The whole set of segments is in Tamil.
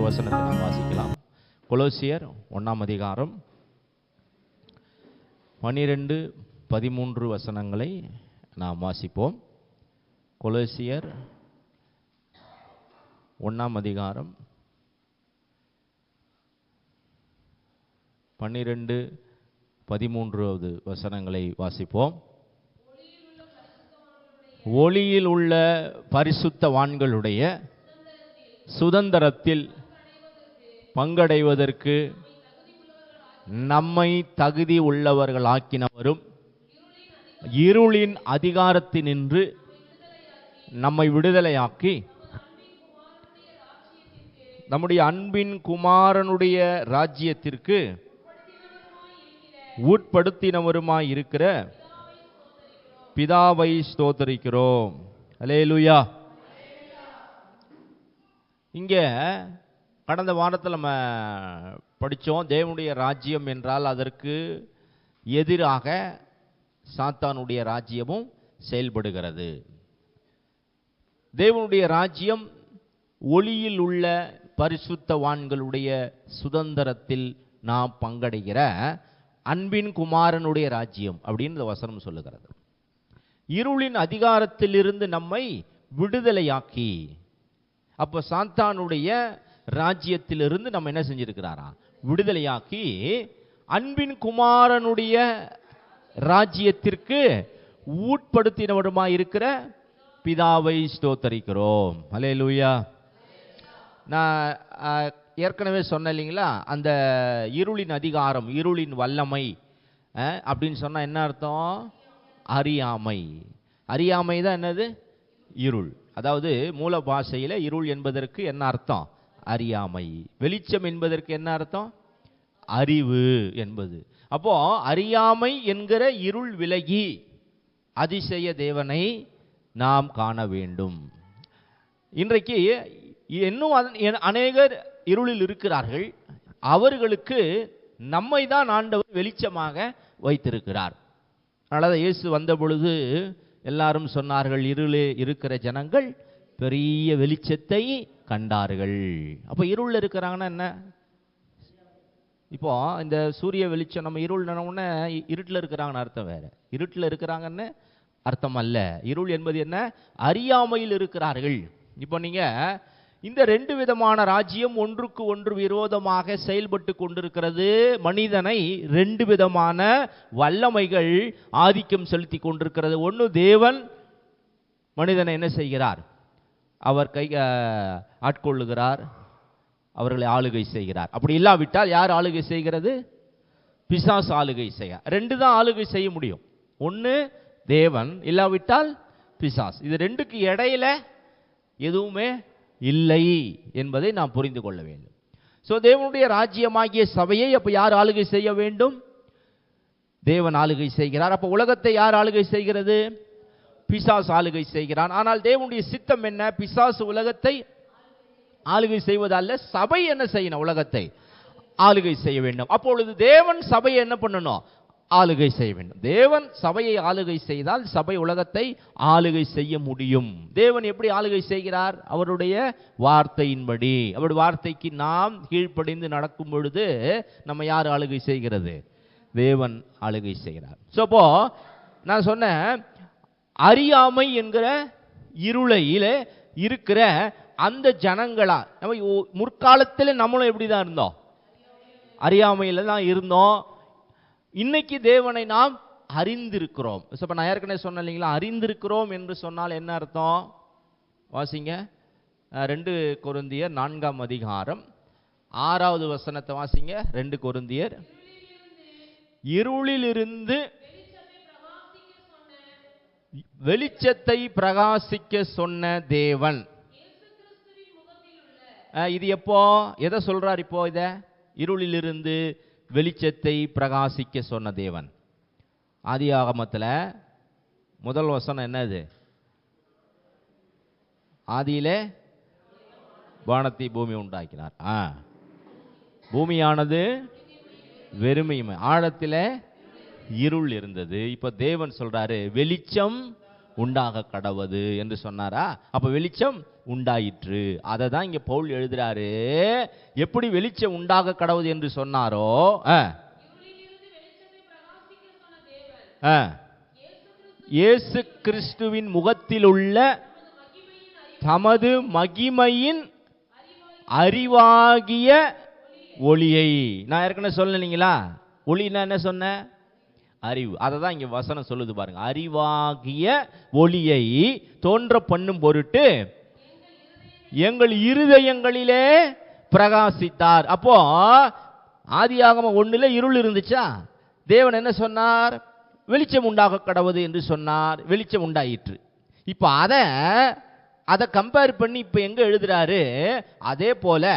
வசனத்தை நாம் வாசிக்கலாம். கொலோசியர் 1ஆம் அதிகாரம் 12, 13 வசனங்களை நாம் வாசிப்போம். கொலோசியர் 1ஆம் அதிகாரம் 12, 13 வசனங்களை வாசிப்போம். ஒளியில் உள்ள பரிசுத்தவான்களுடைய சுதந்திரத்தில் பங்கடைவதற்கு நம்மை தகுதி உள்ளவர்களாக்கினவரும் இருளின் அதிகாரத்தினின்று நம்மை விடுதலையாக்கி நம்முடைய அன்பின் குமாரனுடைய ராஜ்யத்திற்கு உட்படுத்தினவருமாய் இருக்கிற பிதாவை ஸ்தோத்திரிக்கிறோம். அல்லேலூயா. இங்கே கடந்த வாரத்தில் நம்ம படித்தோம், தேவனுடைய ராஜ்யம் என்றால் அதற்கு எதிராக சாத்தானுடைய ராஜ்யமும் செயல்படுகிறது. தேவனுடைய ராஜ்யம் ஒளியில் உள்ள பரிசுத்தவான்களுடைய சுதந்திரத்தில் நாம் பங்கடைகிற அன்பின் குமாரனுடைய ராஜ்யம் அப்படின்னு இந்த வசனம் சொல்லுகிறது. இருளின் அதிகாரத்திலிருந்து நம்மை விடுதலையாக்கி, அப்போ சாத்தானுடைய ராஜ்யத்திலிருந்து நம்ம என்ன செஞ்சிருக்கிறாரா? விடுதலையாக்கி அன்பின் குமாரனுடைய ராஜ்யத்திற்கு உட்படுத்தினவருமாய் இருக்கிற பிதாவை ஸ்தோத்தரிக்கிறோம். அல்லேலூயா. நான் ஏற்கனவே சொன்னேன் இல்லைங்களா, அந்த இருளின் அதிகாரம், இருளின் வல்லமை அப்படின்னு சொன்னால் என்ன அர்த்தம்? அறியாமை. அறியாமை தான் என்னது? இருள். அதாவது மூல பாஷையில் இருள் என்பதற்கு என்ன அர்த்தம்? அறியாமை. வெளிச்சம் என்பதற்கு என்ன அர்த்தம்? அறிவு என்பது. அப்போ அறியாமை என்கிற இருள் விலகி அதிசய தேவனை நாம் காண வேண்டும். இன்றைக்கு இன்னும் அநேகர் இருளில் இருக்கிறார்கள். அவர்களுக்கு நம்மை தான் ஆண்டவர் வெளிச்சமாக வைத்திருக்கிறார். அதனால இயேசு வந்த பொழுது எல்லாரும் சொன்னார்கள், இருளே இருக்கிற ஜனங்கள் பெரிய வெளிச்சத்தை கண்டார்கள். அப்போ இருளில் இருக்கிறாங்கன்னா என்ன? இப்போ இந்த சூரிய வெளிச்சம் நம்ம இருள் உடனே இருட்டில் இருக்கிறாங்கன்னு அர்த்தம் வேற. இருட்டில் இருக்கிறாங்கன்னு அர்த்தம் அல்ல. இருள் என்பது என்ன? அறியாமையில் இருக்கிறார்கள். இப்போ நீங்கள் இந்த ரெண்டு விதமான ராஜ்யம் ஒன்றுக்கு ஒன்று விரோதமாக செயல்பட்டு கொண்டிருக்கிறது. மனிதனை ரெண்டு விதமான வல்லமைகள் ஆதிக்கம் செலுத்தி கொண்டிருக்கிறது. ஒன்று, தேவன் மனிதனை என்ன செய்கிறார்? அவர் ஆட்கொள்ளுகிறார், அவர்களை ஆளுகை செய்கிறார். அப்படி இல்லாவிட்டால் யார் ஆளுகை செய்கிறது? பிசாசு ஆளுகை செய்ய. ரெண்டு தான் ஆளுகை செய்ய முடியும். ஒன்று தேவன், இல்லாவிட்டால் பிசாசு. இது ரெண்டுக்கு இடையில எதுவுமே இல்லை என்பதை நாம் புரிந்து கொள்ள வேண்டும். ஸோ தேவனுடைய ராஜ்யமாகிய சபையை அப்போ யார் ஆளுகை செய்ய வேண்டும்? தேவன் ஆளுகை செய்கிறார். அப்போ உலகத்தை யார் ஆளுகை செய்கிறது? பிசாசு ஆளுகை செய்கிறான். ஆனால் தேவனுடைய சித்தம் என்ன? பிசாசு உலகத்தை ஆளுகை செய்வதல்ல, சபை என்ன செய்யணும்? உலகத்தை ஆளுகை செய்ய வேண்டும். அப்பொழுது தேவன் சபையை என்ன பண்ணணும்? ஆளுகை செய்ய வேண்டும். தேவன் சபையை ஆளுகை செய்தால் சபை உலகத்தை ஆளுகை செய்ய முடியும். தேவன் எப்படி ஆளுகை செய்கிறார்? அவருடைய வார்த்தையின்படி. அவருடைய வார்த்தைக்கு நாம் கீழ்ப்படிந்து நடக்கும் பொழுது நம்ம யார் ஆளுகை செய்கிறது? தேவன் ஆளுகை செய்கிறார். ஸோ அப்போ நான் சொன்னேன், அறியாமை என்கிற இருளையில இருக்கிற அந்த ஜனங்களா, நம்ம முற்காலத்தில் நம்மளும் எப்படி தான் இருந்தோம்? அறியாமையில் தான் இருந்தோம். இன்னைக்கு தேவனை நாம் அறிந்திருக்கிறோம். இப்போ நான் ஏற்கனவே சொன்னேன் இல்லைங்களா, அறிந்திருக்கிறோம் என்று சொன்னால் என்ன அர்த்தம்? வாசிங்க, 2 கொரிந்தியர் 4ஆம் அதிகாரம் 6வது வசனத்தை வாசிங்க. 2 கொரிந்தியர். இருளிலிருந்து வெளிச்சத்தை பிரகாசிக்க சொன்ன தேவன். இது எப்போ, எதை சொல்றார்? இப்போ இத இருளிலிருந்து வெளிச்சத்தை பிரகாசிக்க சொன்ன தேவன். ஆதியாகமத்தில் முதல் வசனம் என்னது? ஆதியிலே வானத்தை பூமி உண்டாக்கினார். பூமியானது வெறுமையுமே, ஆழத்தில் இருள் இருந்தது. இப்ப தேவன் சொல்றாரு, வெளிச்சம் உண்டாக கடவது என்று சொன்னாரா? அப்ப வெளிச்சம் உண்டாயிற்று. அதை தான் இங்க பவுல் எழுதுறாரு. எப்படி வெளிச்சம் உண்டாக கடவுது என்று சொன்னாரோ, இயேசு கிறிஸ்துவின் முகத்தில் உள்ள தமது மகிமையின் அறிவாகிய ஒளியை. நான் ஏற்கனவே சொல்லலீங்களா? ஒளினா என்ன சொன்ன? அறிவு. அதை தான் இங்க வசனம் சொல்லுது பாருங்க. அறிவாகிய ஒளியை தோன்ற பண்ணும் பொருட்டு எங்கள் இருதயங்களிலே பிரகாசித்தார். அப்போ ஆதியாகமம் 1 இருள் இருந்துச்சா? தேவன் என்ன சொன்னார்? வெளிச்சம் உண்டாக கடவுது என்று சொன்னார். வெளிச்சம் உண்டாயிற்று. இப்ப அதை கம்பேர் பண்ணி இப்ப எங்க எழுதுறாரு? அதே போல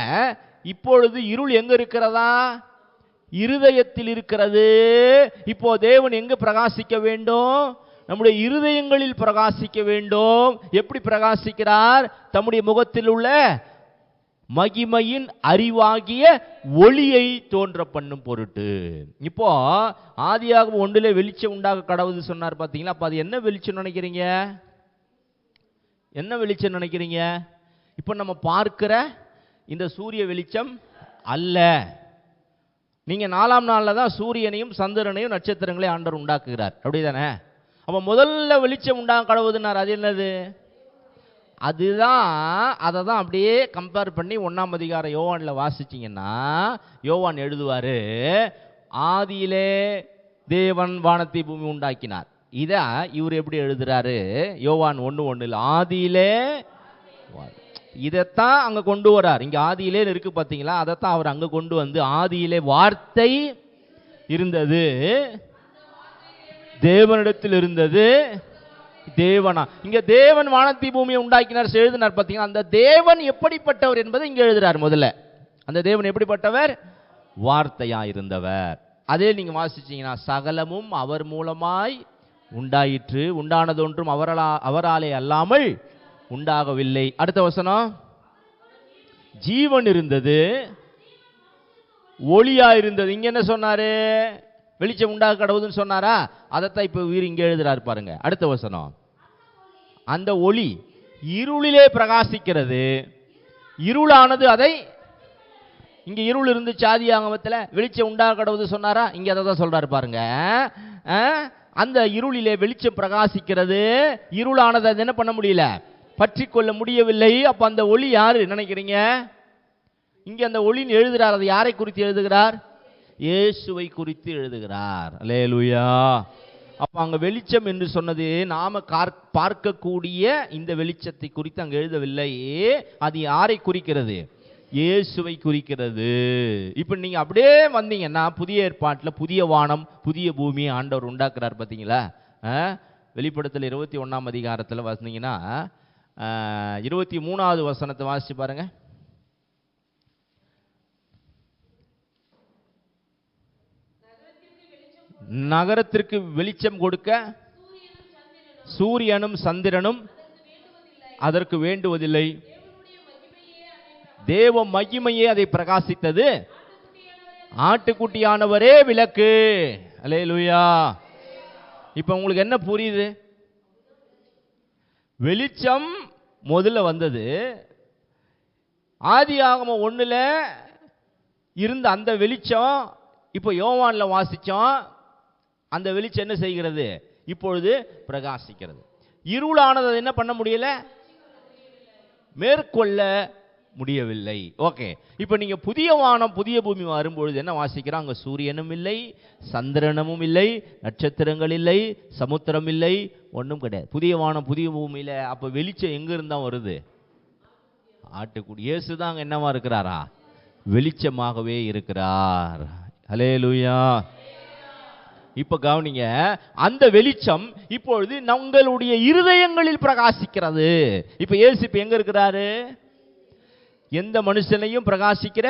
இப்பொழுது இருள் எங்க இருக்கிறதா? இருதயத்தில் இருக்கிறது. இப்போ தேவன் எங்க பிரகாசிக்க வேண்டும்? நம்முடைய இருதயங்களில் பிரகாசிக்க வேண்டும். எப்படி பிரகாசிக்கிறார்? தம்முடைய முகத்தில் உள்ள மகிமையின் அறிவாகிய ஒளியை தோன்ற பண்ணும் பொருட்டு. இப்போ ஆதியாகமம் 1 வெளிச்சம் உண்டாக கடவுது சொன்னார் பாத்தீங்களா? அப்ப அது என்ன வெளிச்சம் நினைக்கிறீங்க? என்ன வெளிச்சம் நினைக்கிறீங்க? இப்ப நம்ம பார்க்கிற இந்த சூரிய வெளிச்சம் அல்ல. நீங்க 4ஆம் நாள்ல தான் சூரியனையும் சந்திரனையும் நட்சத்திரங்களையும் ஆண்டவர் உண்டாக்குகிறார். அப்படிதானே? அப்ப முதல்ல வெளிச்சம் உண்டாக கடவுதுன்னார். அது என்னது? அதுதான். அதை தான் அப்படியே கம்பேர் பண்ணி 1ஆம் அதிகாரம் யோவான்ல வாசிச்சீங்கன்னா, யோவான் எழுதுவாரு, ஆதியிலே தேவன் வானத்தை பூமி உண்டாக்கினார். இத இவர் எப்படி எழுதுறாரு? யோவான் 1:1 ஆதியிலே. இதைத்தான் அங்க கொண்டு வரார். இங்க ஆதியிலே இருக்கு பாத்தீங்களா? அதைத்தான் அவர் அங்க கொண்டு வந்து, ஆதியிலே வார்த்தை இருந்தது, தேவனிடத்தில் இருந்தது, தேவனா. இங்க தேவன் வானத்தை பூமியை உண்டாக்கினார் எழுதினார் பாத்தீங்களா? அந்த தேவன் எப்படிப்பட்டவர் என்பதை இங்க எழுதுறார். முதல்ல அந்த தேவன் எப்படிப்பட்டவர்? வார்த்தையா இருந்தவர். அதே நீங்க வாசிச்சீங்கன்னா, சகலமும் அவர் மூலமாய் உண்டாயிற்று, உண்டானது ஒன்றும் அவராலே அல்லாமல் உண்டாகவில்லை. அடுத்த வசனம், ஜீவன் இருந்தது, ஒளியா இருந்தது. இங்க என்ன சொன்னாரு? வெளிச்சம் உண்டாக கடவுதுன்னு சொன்னாரா? அதைத்தான் இப்ப உயிர் இங்க எழுதுறாரு பாருங்க. அடுத்த வசனம், அந்த ஒளி இருளிலே பிரகாசிக்கிறது, இருளானது அதை. இங்க இருள் இருந்துச்சு ஆதியாகமத்துல, வெளிச்சம் உண்டாக கடவுது சொன்னாரா? இங்க அதை தான் சொல்றாரு பாருங்க. அந்த இருளிலே வெளிச்சம் பிரகாசிக்கிறது, இருளானது அது என்ன பண்ண முடியல? பற்றி கொள்ள முடியவில்லை. அப்ப அந்த ஒளி யாரு நினைக்கிறீங்க? இங்க அந்த ஒளின்னு எழுதுறார். அது யாரை குறித்து எழுதுகிறார்? இயேசுவை குறித்து எழுதுகிறார். அல்லேலூயா. அப்ப அங்க வெளிச்சம் என்று சொன்னது நாம பார்க்கக்கூடிய இந்த வெளிச்சத்தை குறித்து அங்க எழுதவில்லை. அது யாரை குறிக்கிறது? இயேசுவை குறிக்கிறது. இப்ப நீங்க அப்படியே வந்தீங்கன்னா, புதிய ஏற்பாட்டில் புதிய வானம் புதிய பூமியை ஆண்டவர் உண்டாக்குறார் பாத்தீங்களா? வெளிப்படுத்தல் 21ஆம் அதிகாரத்தில் வந்தீங்கன்னா 23வது வசனத்தை வாசிச்சு பாருங்க. நகரத்திற்கு வெளிச்சம் கொடுக்க சூரியனும் சந்திரனும் அதற்கு வேண்டுவதில்லை, தேவ மகிமையே அதை பிரகாசித்தது, ஆட்டுக்குட்டியானவரே விளக்கு. அல்லேலூயா. இப்ப உங்களுக்கு என்ன புரியுது? வெளிச்சம் முதல்ல வந்தது. ஆதியாகமம் 1 இருந்த அந்த வெளிச்சம் இப்போ யோவான்ல வாசிச்சோம். அந்த வெளிச்சம் என்ன செய்கிறது? இப்பொழுது பிரகாசிக்கிறது. இருளானது என்ன பண்ண முடியல? மேற்கொள்ள முடியவில்லை. ஓகே. இப்ப நீங்க புதிய வானம் புதிய பூமி வரும்பொழுது என்ன வாசிக்கிறோம்? அங்க சூரியனும் இல்லை, சந்திரனும் இல்லை, நட்சத்திரங்கள் இல்லை, சமுத்திரம் இல்லை, ஒன்றும் கிடையாது. புதிய வானம் புதிய பூமியில. அப்ப வெளிச்சம் எங்க இருந்தா வருது? ஆட்டுக்குடி. இயேசுதான் அங்க என்னவா இருக்கிறாரா? வெளிச்சமாகவே இருக்கிறார். அல்லேலூயா. இப்ப கவனிங்க, அந்த வெளிச்சம் இப்பொழுது நம்மளுடைய இருதயங்களில் பிரகாசிக்கிறது. இப்ப இயேசு இப்ப எங்க இருக்கிறாரு? எந்த மனுஷனையும் பிரகாசிக்கிற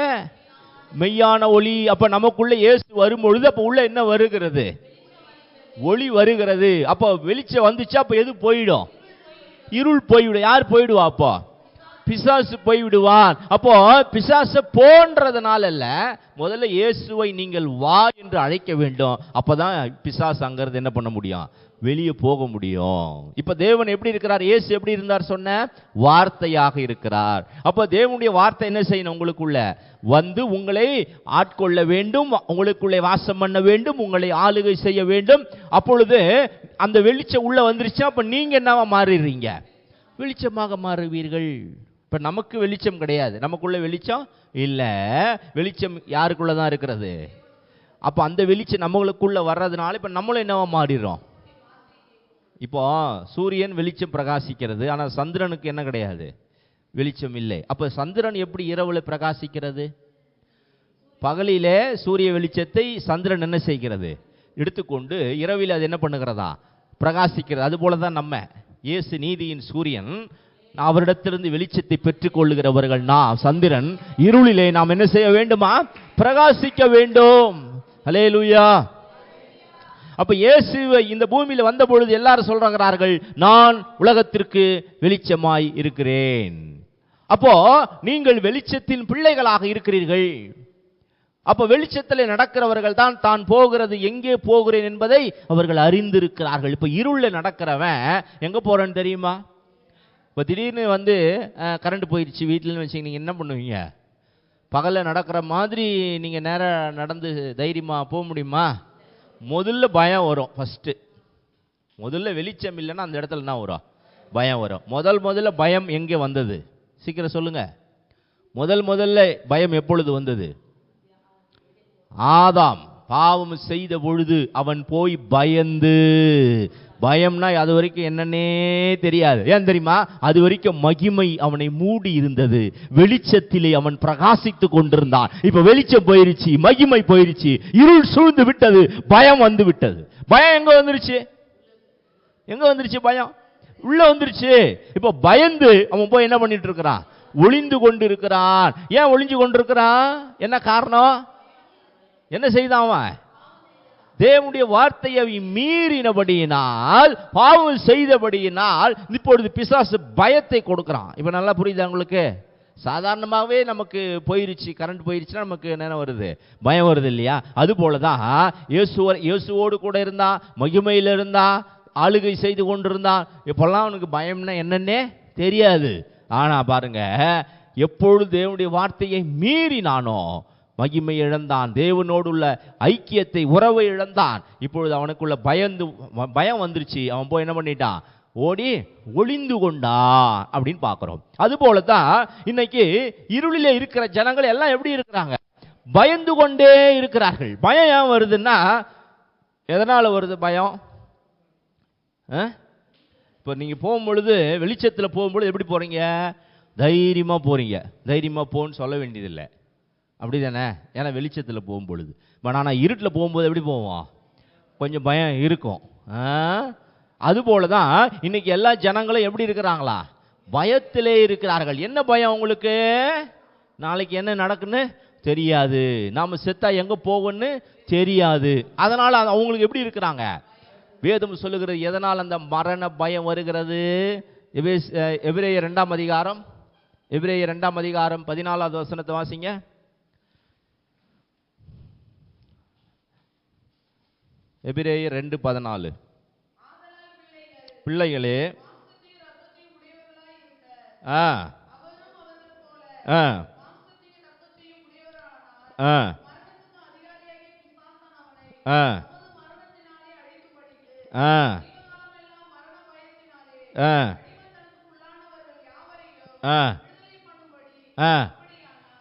மெய்யான ஒளி. அப்ப நமக்குள்ள இயேசு வரும்பொழுது அப்ப உள்ள என்ன வருகிறது? ஒளி வருகிறது. அப்ப வெளிச்சம் வந்துச்சா அப்ப எது போயிடும்? இருள் போய்விடும். யார் போயிடுவா? அப்போ பிசாசு போய்விடுவான். அப்போ பிசாச போன்றதுனால அல்ல, முதல்ல இயேசுவை நீங்கள் வா என்று அழைக்க வேண்டும். அப்பதான் பிசாசு அங்கிருந்து என்ன பண்ண முடியும்? வெளியே போக முடியும். இப்ப தேவன் எப்படி இருக்கிறார்? இயேசு எப்படி இருந்தார்? சொன்ன வார்த்தையாக இருக்கிறார். அப்ப தேவனுடைய வார்த்தை என்ன செய்யணும்? உங்களுக்குள்ள வந்து உங்களை ஆட்கொள்ள வேண்டும், உங்களுக்குள்ளே வாசம் பண்ண வேண்டும், உங்களை ஆளுகை செய்ய வேண்டும். அப்பொழுது அந்த வெளிச்சம் உள்ள வந்துருச்சு. அப்ப நீங்க என்னவா மாறுறீங்க? வெளிச்சமாக மாறுவீர்கள். இப்ப நமக்கு வெளிச்சம் கிடையாது, நமக்குள்ள வெளிச்சம் இல்ல. வெளிச்சம் யாருக்குள்ளதான் இருக்கிறது? அப்ப அந்த வெளிச்சம் நம்மளுக்குள்ள வர்றதுனால இப்ப நம்மளும் என்னவா மாறிடுறோம்? இப்போ சூரியன் வெளிச்சம் பிரகாசிக்கிறது, ஆனா சந்திரனுக்கு என்ன கிடையாது? வெளிச்சம் இல்லை. அப்ப சந்திரன் எப்படி இரவுல பிரகாசிக்கிறது? பகலிலே சூரிய வெளிச்சத்தை சந்திரன் என்ன செய்கிறது? எடுத்துக்கொண்டு இரவில் அது என்ன பண்ணுகிறதா? பிரகாசிக்கிறது. அது போலதான் நம்ம. இயேசு நீதியின் சூரியன், அவரிடத்திலிருந்து வெளிச்சத்தை பெற்றுக் கொள்ளுகிறவர்கள் நாம். சந்திரன், இருளிலே நாம் என்ன செய்ய வேண்டுமா? பிரகாசிக்க வேண்டும். அல்லேலூயா. அப்ப இயேசு இந்த பூமியில வந்த பொழுது எல்லாரும் சொல்றார்கள், நான் உலகத்திற்கு வெளிச்சமாய் இருக்கிறேன். அப்போ நீங்கள் வெளிச்சத்தின் பிள்ளைகளாக இருக்கிறீர்கள். அப்ப வெளிச்சத்தில் நடக்கிறவர்கள் தான் தான் போகிறது எங்கே போகிறேன் என்பதை அவர்கள் அறிந்திருக்கிறார்கள். இப்ப இருள நடக்கிறவன் எங்க போறேன்னு தெரியுமா? இப்ப திடீர்னு வந்து கரண்ட் போயிடுச்சு வீட்டில்னு வச்சு நீங்க என்ன பண்ணுவீங்க? பகல்ல நடக்கிற மாதிரி நீங்க நேரம் நடந்து தைரியமா போக முடியுமா? முதல்ல பயம் வரும். ஃபர்ஸ்ட் முதல்ல வெளிச்சம் இல்லைன்னா அந்த இடத்துல என்ன வரும்? பயம் வரும். முதல்ல பயம் எங்கே வந்தது? சீக்கிரம் சொல்லுங்க. முதல்ல பயம் எப்பொழுது வந்தது? ஆதாம் பாவம் செய்த பொழுது அவன் போய் பயந்து. பயம்னா அது வரைக்கும் என்னன்னே தெரியாது. ஏன் தெரியுமா? அது வரைக்கும் மகிமை அவனை மூடி இருந்தது. வெளிச்சத்திலே அவன் பிரகாசித்துக் கொண்டிருந்தான். இப்ப வெளிச்சம் போயிருச்சு, மகிமை போயிருச்சு, இருள் சூழ்ந்து விட்டது, பயம் வந்து விட்டது. பயம் எங்க வந்துருச்சு? எங்க வந்துருச்சு? பயம் உள்ள வந்துருச்சு. இப்ப பயந்து அவன் போய் என்ன பண்ணிட்டு இருக்கிறான்? ஒளிந்து கொண்டு இருக்கிறான். ஏன் ஒளிஞ்சு கொண்டிருக்கிறான்? என்ன காரணம்? என்ன செய்தான் அவன்? தேவனுடைய வார்த்தையை மீறினபடியினால், பாவம் செய்தபடியினால் இப்பொழுது பிசாசு பயத்தை கொடுக்கிறான். இப்ப நல்லா புரியுதா உங்களுக்கு? சாதாரணமாகவே நமக்கு போயிருச்சு, கரண்ட் போயிருச்சுன்னா நமக்கு என்ன வருது? பயம் வருது இல்லையா? அது போலதான் இயேசுவோடு கூட இருந்தா, மகிமையில் இருந்தா, ஆளுகை செய்து கொண்டிருந்தான். இப்பெல்லாம் அவனுக்கு பயம்னா என்னன்னே தெரியாது. ஆனா பாருங்க, எப்பொழுது தேவனுடைய வார்த்தையை மீறினானோ மகிமை இழந்தான், தேவனோடு உள்ள ஐக்கியத்தை, உறவை இழந்தான். இப்பொழுது அவனுக்குள்ள பயம் வந்துருச்சு. அவன் போய் என்ன பண்ணிட்டான்? ஓடி ஒளிந்து கொண்டான் அப்படின்னு பார்க்கிறோம். அது போலதான் இன்னைக்கு இருளிலே இருக்கிற ஜனங்கள் எல்லாம் எப்படி இருக்கிறாங்க? பயந்து கொண்டே இருக்கிறார்கள். பயம் ஏன் வருதுன்னா, எதனால வருது பயம்? இப்போ நீங்க போகும்பொழுது, வெளிச்சத்தில் போகும்பொழுது எப்படி போறீங்க? தைரியமா போறீங்க. தைரியமா போன்னு சொல்ல வேண்டியதில்லை, அப்படி தானே? ஏன்னா வெளிச்சத்தில் போகும்பொழுது. ஆனால் இருட்டில் போகும்போது எப்படி போவோம்? கொஞ்சம் பயம் இருக்கும். அதுபோல தான் இன்னைக்கு எல்லா ஜனங்களும் எப்படி இருக்கிறாங்களா? பயத்திலே இருக்கிறார்கள். என்ன பயம் உங்களுக்கு? நாளைக்கு என்ன நடக்குன்னு தெரியாது, நாம செத்தா எங்க போகும்னு தெரியாது. அதனால அவங்களுக்கு எப்படி இருக்கிறாங்க? வேதம் சொல்லுகிறது எதனால் அந்த மரண பயம் வருகிறது? எபிரேயர் 2ஆம் அதிகாரம், எபிரேயர் 2ஆம் அதிகாரம் 14வது வசனத்தை வாசிங்க. எபிரேயர் 2:14. பிள்ளைகளே,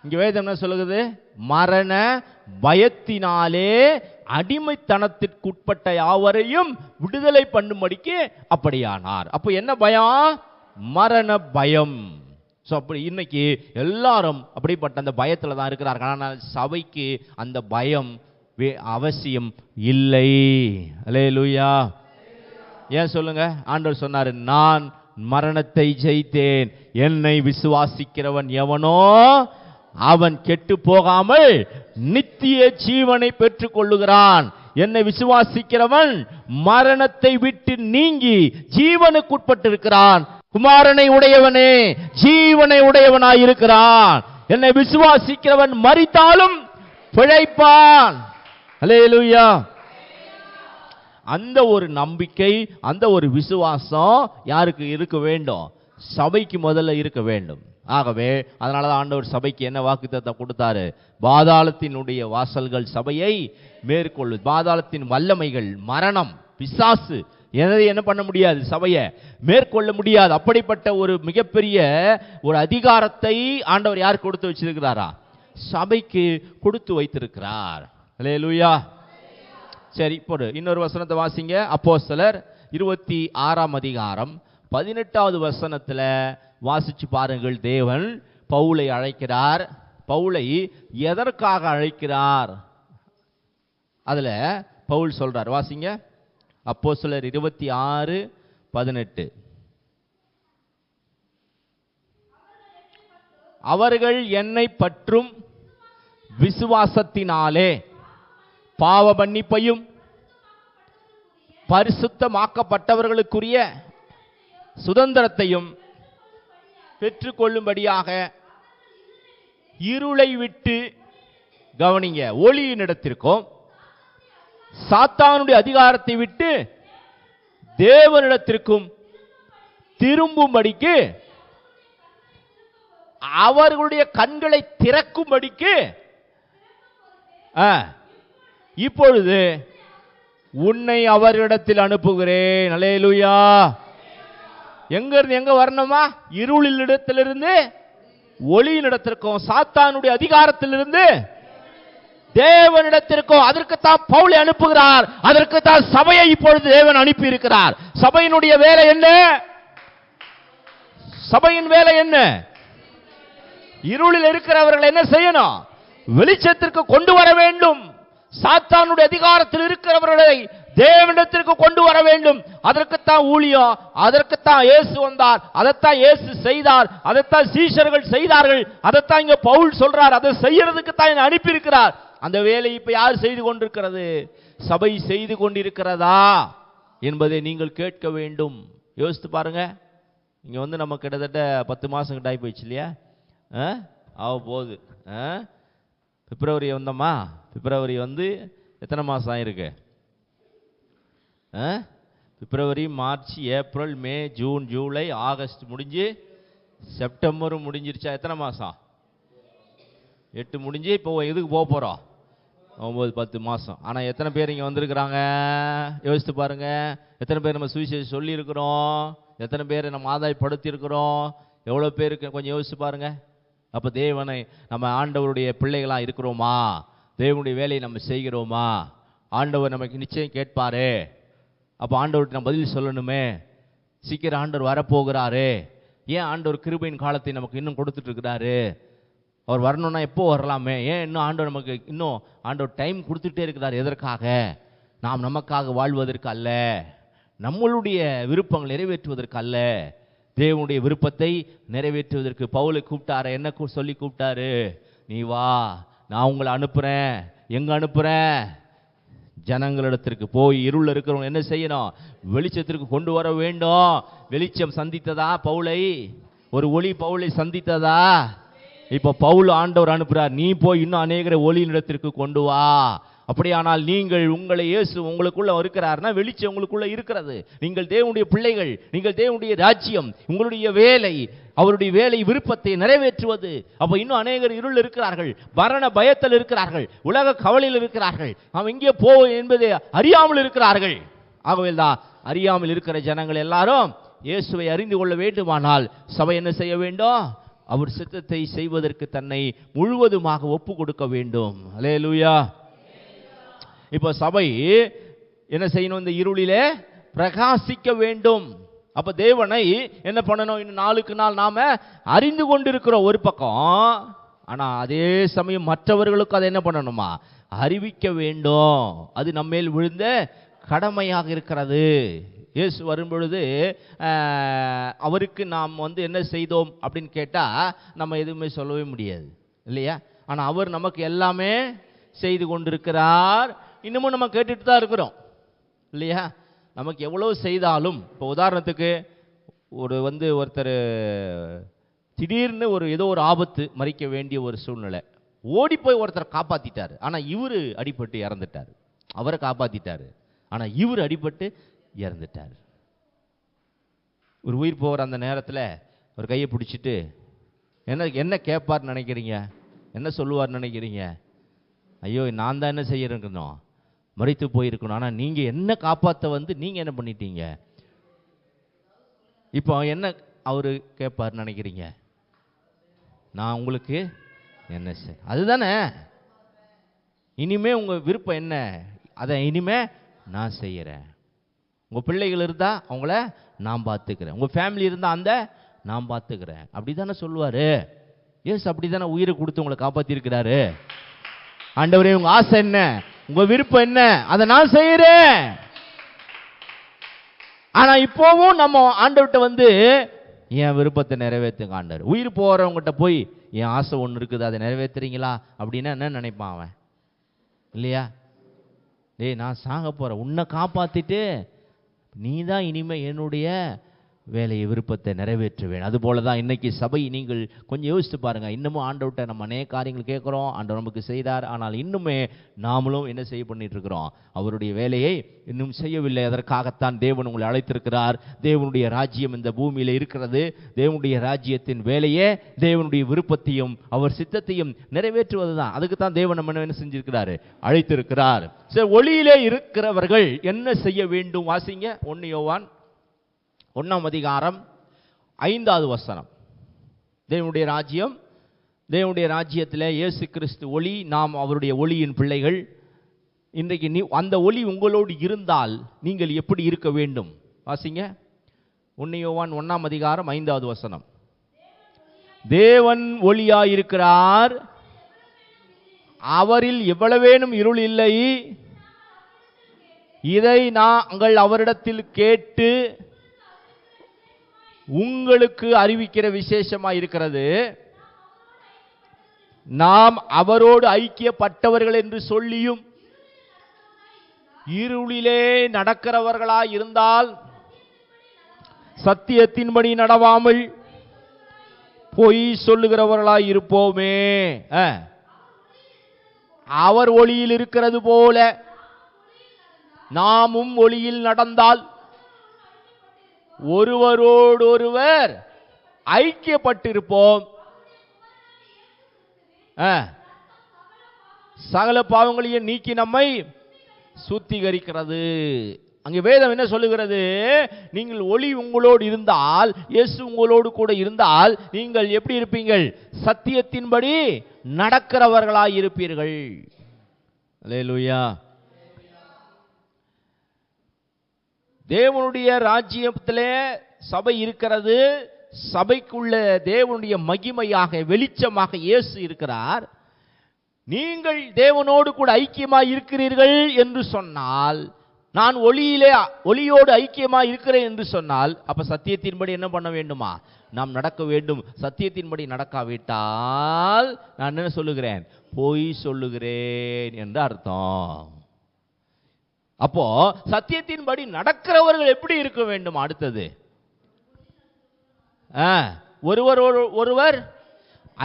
இங்க வேதம் என்ன சொல்லுகிறது? மரண பயத்தினாலே அடிமைத்தனத்திற்குட்பட்ட யாவரையும் விடுதலை பண்ணும்படிக்கு அப்படியானார். அப்ப என்ன பயம்? மரண பயம். அப்படி இன்னைக்கு எல்லாரும் அப்படிப்பட்ட அந்த பயத்துல தான் இருக்கிறார்கள். ஆனால் சபைக்கு அந்த பயம் அவசியம் இல்லை. அல்லேலூயா. ஏன் சொல்லுங்க? ஆண்டவர் சொன்னாரு, நான் மரணத்தை ஜெயித்தேன், என்னை விசுவாசிக்கிறவன் எவனோ அவன் கெட்டு போகாமல் நித்திய ஜீவனை பெற்றுக் கொள்ளுகிறான். என்னை விசுவாசிக்கிறவன் மரணத்தை விட்டு நீங்கி ஜீவனுக்குட்பட்டிருக்கிறான். குமாரனை உடையவனே ஜீவனை உடையவனாய் இருக்கிறான். என்னை விசுவாசிக்கிறவன் மரித்தாலும் பிழைப்பான். அல்லேலூயா. அந்த ஒரு நம்பிக்கை, அந்த ஒரு விசுவாசம் யாருக்கு இருக்க வேண்டும்? சபைக்கு முதல்ல இருக்க வேண்டும். ஆகவே அதனாலதான் ஆண்டவர் சபைக்கு என்ன வாக்குத்தத்தம் கொடுத்தாரு? பாதாளத்தினுடைய வாசல்கள் சபையை மேற்கொள்ளு. பாதாளத்தின் வல்லமைகள், மரணம், பிசாசு என்ன பண்ண முடியாது? சபையை மேற்கொள்ள முடியாது. அப்படிப்பட்ட ஒரு மிகப்பெரிய ஒரு அதிகாரத்தை ஆண்டவர் யார் கொடுத்து வச்சிருக்கிறாரா? சபைக்கு கொடுத்து வைத்திருக்கிறார். அல்லேலூயா. சரி, இப்போ இன்னொரு வசனத்தை வாசிங்க. அப்போஸ்தலர் 26 வசனத்துல வாசிச்சு பாருங்கள். தேவன் பவுலை அழைக்கிறார். பவுலை எதற்காக அழைக்கிறார்? அதுல பவுல் சொல்றார், வாசிங்க. அப்போஸ்தலர் 26:18. அவர்கள் என்னை பற்றும் விசுவாசத்தினாலே பாவ மன்னிப்பையும் பரிசுத்தமாக்கப்பட்டவர்களுக்குரிய சுதந்திரத்தையும் பெற்றுக்கொள்ளும்படியாக இருளை விட்டு, கவனிங்க, ஒளியினிடத்திற்கும் சாத்தானுடைய அதிகாரத்தை விட்டு தேவனிடத்திற்கும் திரும்பும்படிக்கு, அவர்களுடைய கண்களை திறக்கும்படிக்கு இப்பொழுது உன்னை அவரிடத்தில் அனுப்புகிறேன். அல்லேலூயா. எங்க இருந்து எங்க வரணுமா? இருளில் இடத்திலிருந்து ஒளியினிடத்திற்கும் சாத்தானுடைய அதிகாரத்திலிருந்து தேவனிடத்திற்கும். அதற்குத்தான் பவுலை அனுப்புகிறார். அதற்குத்தான் சபையை இப்பொழுது தேவன் அனுப்பி இருக்கிறார். சபையினுடைய வேலை என்ன? சபையின் வேலை என்ன? இருளில் இருக்கிறவர்கள் என்ன செய்யணும்? வெளிச்சத்திற்கு கொண்டு வர வேண்டும். சாத்தானுடைய அதிகாரத்தில் இருக்கிறவர்களை தேவனிடத்திற்கு கொண்டு வர வேண்டும். அதற்குத்தான் ஊழியம், அதற்குத்தான் இயேசு வந்தார், அதைத்தான் இயேசு செய்தார், அதைத்தான் சீஷர்கள் செய்தார்கள், அதைத்தான் இங்க பவுல் சொல்றார். அதை செய்யறதுக்கு தான் என்ன அனுப்பி இருக்கிறார். அந்த வேலை இப்ப யார் செய்து கொண்டிருக்கிறது? சபை செய்து கொண்டிருக்கிறதா என்பதை நீங்கள் கேட்க வேண்டும். யோசித்து பாருங்க. இங்க வந்து நம்ம கிட்டத்தட்ட 10 மாசம் கிட்ட ஆகி போயிடுச்சு இல்லையா? ஆக போகுது. பிப்ரவரி வந்தோமா? பிப்ரவரி வந்து எத்தனை மாதம் ஆயிருக்கு? பிப்ரவரி, மார்ச், ஏப்ரல், மே, ஜூன், ஜூலை, ஆகஸ்ட் முடிஞ்சு செப்டம்பரும் முடிஞ்சிருச்சா? எத்தனை மாதம்? 8 முடிஞ்சு இப்போ எதுக்கு போக போகிறோம்? 9-10 மாதம். ஆனால் எத்தனை பேர் இங்கே வந்திருக்கிறாங்க? யோசித்து பாருங்க. எத்தனை பேர் நம்ம சுவிசேஷம் சொல்லியிருக்கிறோம்? எத்தனை பேர் நம்ம ஆதாயப்படுத்தி இருக்கிறோம்? எவ்வளோ பேருக்கு கொஞ்சம் யோசித்து பாருங்க. அப்போ தேவனை நம்ம ஆண்டவருடைய பிள்ளைகளாக இருக்கிறோமா? தேவனுடைய வேலையை நம்ம செய்கிறோமா? ஆண்டவர் நமக்கு நிச்சயம் கேட்பாரு. அப்போ ஆண்டவர்கிட்ட நம்ம பதில் சொல்லணுமே. சீக்கிரம் ஆண்டவர் வரப்போகிறாரு. ஏன் ஆண்டவர் கிருபையின் காலத்தை நமக்கு இன்னும் கொடுத்துட்டு இருக்கிறாரு? அவர் வரணும்னா எப்போ வரலாமே? ஏன் இன்னும் ஆண்டவர் நமக்கு இன்னும் ஆண்டவர் டைம் கொடுத்துட்டே இருக்கிறார்? எதற்காக? நாம் நமக்காக வாழ்வதற்கு அல்ல, நம்மளுடைய விருப்பங்கள் நிறைவேற்றுவதற்கு அல்ல, தேவனுடைய விருப்பத்தை நிறைவேற்றுவதற்கு. பவுலை கூப்பிட்டாரு. என்ன சொல்லி கூப்பிட்டாரு? நீ வா, நான் உங்களை அனுப்புறேன். எங்க அனுப்புறேன்? ஜனங்களிடத்திற்கு போய் இருள் இருக்கிறவங்க என்ன செய்யணும்? வெளிச்சத்திற்கு கொண்டு வர வேண்டும். வெளிச்சம் சந்தித்ததா பவுலை? ஒரு ஒளி பவுலை சந்தித்ததா? இப்ப பவுல் ஆண்டவர் அனுப்புறார். நீ போய் இன்னும் அநேகரை ஒளியினிடத்திற்கு கொண்டு வா. அப்படியானால் நீங்கள், உங்களை இயேசு உங்களுக்குள்ள இருக்கிறார்னா வெளிச்சம் உங்களுக்குள்ள இருக்கிறது. நீங்கள் தேவனுடைய பிள்ளைகள், நீங்கள் தேவனுடைய ராஜ்யம், உங்களுடைய வேலை, அவருடைய வேலை விருப்பத்தை நிறைவேற்றுவது. அப்ப இன்னும் அநேகர் இருள் இருக்கிறார்கள், மரண பயத்தில் இருக்கிறார்கள், உலக கவலையில் இருக்கிறார்கள், அவன் இங்கே போ என்பதை அறியாமல் இருக்கிறார்கள். ஆகவே தான் அறியாமல் இருக்கிற ஜனங்கள் எல்லாரும் இயேசுவை அறிந்து கொள்ள வேண்டுமானால் சபை என்ன செய்ய வேண்டும்? அவர் சித்தத்தை செய்வதற்கு தன்னை முழுவதுமாக ஒப்பு கொடுக்க வேண்டும். அல்லேலூயா. இப்போ சபை என்ன செய்யணும்? இந்த இருளிலே பிரகாசிக்க வேண்டும். அப்ப தேவனை என்ன பண்ணணும்? இன்னும் நாளுக்கு நாள் நாம அறிந்து கொண்டிருக்கிறோம் ஒரு பக்கம். ஆனா அதே சமயம் மற்றவர்களுக்கு அதை என்ன பண்ணணுமா? அறிவிக்க வேண்டும். அது நம்மேல் விழுந்த கடமையாக இருக்கிறது. இயேசு வரும்பொழுது அவருக்கு நாம் வந்து என்ன செய்தோம் அப்படின்னு கேட்டா நம்ம எதுவுமே சொல்லவே முடியாது இல்லையா? ஆனா அவர் நமக்கு எல்லாமே செய்து கொண்டிருக்கிறார். இன்னமும் நம்ம கேட்டுட்டு தான் இருக்கிறோம் இல்லையா? நமக்கு எவ்வளவு செய்தாலும், இப்போ உதாரணத்துக்கு ஒருத்தர் திடீர்னு ஏதோ ஒரு ஆபத்து, மறிக்க வேண்டிய ஒரு சூழ்நிலை, ஓடி போய் ஒருத்தரை காப்பாத்திட்டாரு. ஆனா இவரு அடிபட்டு இறந்துட்டாரு. அவரை காப்பாத்திட்டாரு, ஆனா இவர் அடிபட்டு இறந்துட்டாரு. ஒரு உயிர் போகிற அந்த நேரத்தில் ஒரு கையை பிடிச்சிட்டு என்ன கேட்பார்னு நினைக்கிறீங்க? என்ன சொல்லுவார்னு நினைக்கிறீங்க? ஐயோ, நான் தான் என்ன செய்யறேங்கணும், மறித்து போயிருக்கணும். ஆனால் நீங்கள் என்ன காப்பாற்ற நீங்கள் என்ன பண்ணிட்டீங்க? இப்போ என்ன அவரு கேட்பார்னு நினைக்கிறீங்க? நான் உங்களுக்கு என்ன செய்ய, அதுதானே. இனிமே உங்கள் விருப்பம் என்ன, அதை இனிமே நான் செய்கிறேன். உங்கள் பிள்ளைகள் இருந்தால் அவங்கள நான் பார்த்துக்கிறேன், உங்கள் ஃபேமிலி இருந்தால் அந்த நான் பார்த்துக்கிறேன், அப்படி தானே சொல்லுவார். எஸ், அப்படி தானே உயிரை கொடுத்து உங்களை காப்பாற்றிருக்கிறாரு. ஆண்டவரே, உங்கள் ஆசை என்ன, உங்கள் விருப்பம் என்ன, அதை நான் செய்கிறேன். ஆனால் இப்போவும் நம்ம ஆண்டவர்கிட்ட என் விருப்பத்தை நிறைவேற்றுங்க ஆண்டவர். உயிர் போகிறவங்ககிட்ட போய் என் ஆசை ஒன்று இருக்குது, அதை நிறைவேற்றுறீங்களா அப்படின்னா என்ன நினைப்பான் அவன்? இல்லையா? டேய், நான் சாக போகிறேன், உன்னை காப்பாற்றிட்டு நீ தான் இனிமே என்னுடைய வேலையை விருப்பத்தை நிறைவேற்றுவேன். அதுபோல தான் இன்னைக்கு சபை. நீங்கள் கொஞ்சம் யோசித்து பாருங்கள். இன்னமும் ஆண்டவர்கிட்ட நம்ம அநேக காரியங்கள் கேட்குறோம், ஆண்டவர் நமக்கு செய்தார். ஆனால் இன்னுமே நாமளும் என்ன செய்ய பண்ணிட்டு இருக்கிறோம்? அவருடைய வேலையை இன்னும் செய்யவில்லை. அதற்காகத்தான் தேவன் உங்களை அழைத்திருக்கிறார். தேவனுடைய ராஜ்யம் இந்த பூமியில் இருக்கிறது. தேவனுடைய ராஜ்யத்தின் வேலையே தேவனுடைய விருப்பத்தையும் அவர் சித்தத்தையும் நிறைவேற்றுவது தான். அதுக்கு தான் தேவன் நம்ம என்ன செஞ்சிருக்கிறாரு? அழைத்திருக்கிறார். சரி, ஒளியிலே இருக்கிறவர்கள் என்ன செய்ய வேண்டும்? வாசிங்க 1 யோவான் 1ஆம் அதிகாரம் 5வது வசனம். தேவனுடைய ராஜ்யம், தேவனுடைய ராஜ்யத்தில் இயேசு கிறிஸ்து ஒளி, நாம் அவருடைய ஒளியின் பிள்ளைகள். இன்றைக்கு அந்த ஒளி உங்களோடு இருந்தால் நீங்கள் எப்படி இருக்க வேண்டும்? வாசிங்க 1 யோவான் 1ஆம் அதிகாரம் 5வது வசனம். தேவன் ஒளியாயிருக்கிறார், அவரில் எவ்வளவேனும் இருள் இல்லை. இதை நாங்கள் அவரிடத்தில் கேட்டு உங்களுக்கு அறிவிக்கிற விசேஷமாக இருக்கிறது. நாம் அவரோடு ஐக்கியப்பட்டவர்கள் என்று சொல்லியும் இருளிலே நடக்கிறவர்களாய் இருந்தால் சத்தியத்தின்படி நடவாமல் பொய் சொல்லுகிறவர்களாய் இருப்போமே. அவர் ஒளியில் இருக்கிறது போல நாமும் ஒளியில் நடந்தால் ஒருவரோடு ஒருவர் ஐக்கியப்பட்டிருப்போம். சகல பாவங்களையும் நீக்கி நம்மை சுத்திகரிக்கிறது. அங்கே வேதம் என்ன சொல்லுகிறது? நீங்கள் ஒளி உங்களோடு இருந்தால், இயேசு உங்களோடு கூட இருந்தால் நீங்கள் எப்படி இருப்பீர்கள்? சத்தியத்தின்படி நடக்கிறவர்களாய் இருப்பீர்கள். அல்லேலூயா. தேவனுடைய ராஜ்யத்திலே சபை இருக்கிறது. சபைக்குள்ள தேவனுடைய மகிமையாக, வெளிச்சமாக இயேசு இருக்கிறார். நீங்கள் தேவனோடு கூட ஐக்கியமாய் இருக்கிறீர்கள் என்று சொன்னால், நான் ஒளியோடு ஐக்கியமாய் இருக்கிறேன் என்று சொன்னால், அப்ப சத்தியத்தின்படி என்ன பண்ண வேண்டுமா? நாம் நடக்க வேண்டும். சத்தியத்தின்படி நடக்காவிட்டால் நான் என்ன சொல்லுகிறேன்? பொய் சொல்லுகிறேன் என்று அர்த்தம். அப்போ சத்தியத்தின்படி நடக்கிறவர்கள் எப்படி இருக்க வேண்டும்? அடுத்தது, ஒருவர்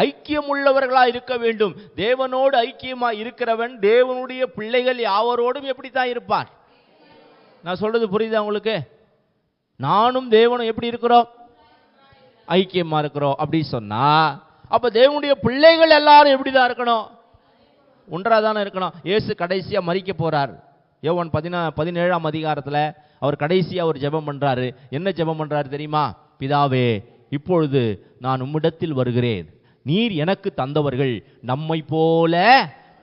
ஐக்கியம் உள்ளவர்களா இருக்க வேண்டும். தேவனோடு ஐக்கியமா இருக்கிறவன் தேவனுடைய பிள்ளைகள் யாவரோடும் எப்படித்தான் இருப்பார்? நான் சொல்றது புரியுதா உங்களுக்கு? நானும் தேவனும் எப்படி இருக்கிறோம்? ஐக்கியமா இருக்கிறோம். அப்படி சொன்னா அப்ப தேவனுடைய பிள்ளைகள் எல்லாரும் எப்படிதான் இருக்கணும்? ஒன்றாதானே இருக்கணும். இயேசு கடைசியா மரிக்க போறார். யோவான் 17ஆம் அதிகாரத்தில் அவர் கடைசியா ஒரு ஜெபம் பண்றாரு. என்ன ஜெபம் பண்றாரு தெரியுமா? பிதாவே, இப்பொழுது நான் உம்மிடத்தில் வருகிறேன். நீர் எனக்கு தந்தவர்கள் நம்மை போல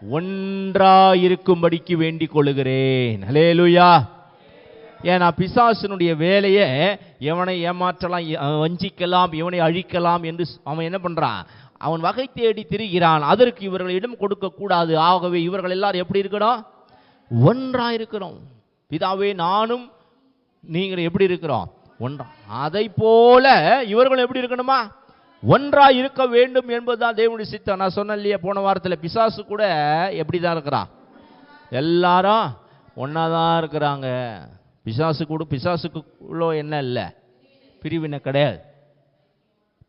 ஒன்றாயிருக்கும்படிக்கு வேண்டிக் கொள்ளுகிறேன். அல்லேலூயா. ஏன்னா பிசாசனுடைய வேலையை எவனை ஏமாற்றலாம், வஞ்சிக்கலாம், இவனை அழிக்கலாம் என்று அவன் என்ன பண்றான்? அவன் வகை தேடி திரிகிறான். அதற்கு இவர்களிடம் கொடுக்க கூடாது. ஆகவே இவர்கள் எல்லாரும் எப்படி இருக்கணும்? ஒன்றா இருக்கிறோம். பிதாவே, நானும் நீங்கள் எப்படி இருக்கிறோம்? ஒன்றா. அதை போல இவர்கள் எப்படி இருக்கணுமா? ஒன்றா இருக்க வேண்டும் என்பதுதான் தேவனுடைய சித்தம். நான் சொன்னேன் இல்லையா போன வாரத்தில், பிசாசு கூட எப்படிதான் இருக்கிறான்? எல்லாரும் ஒன்னாதான் இருக்கிறாங்க. பிசாசுக்குள்ள என்ன இல்லை? பிரிவினை கிடையாது.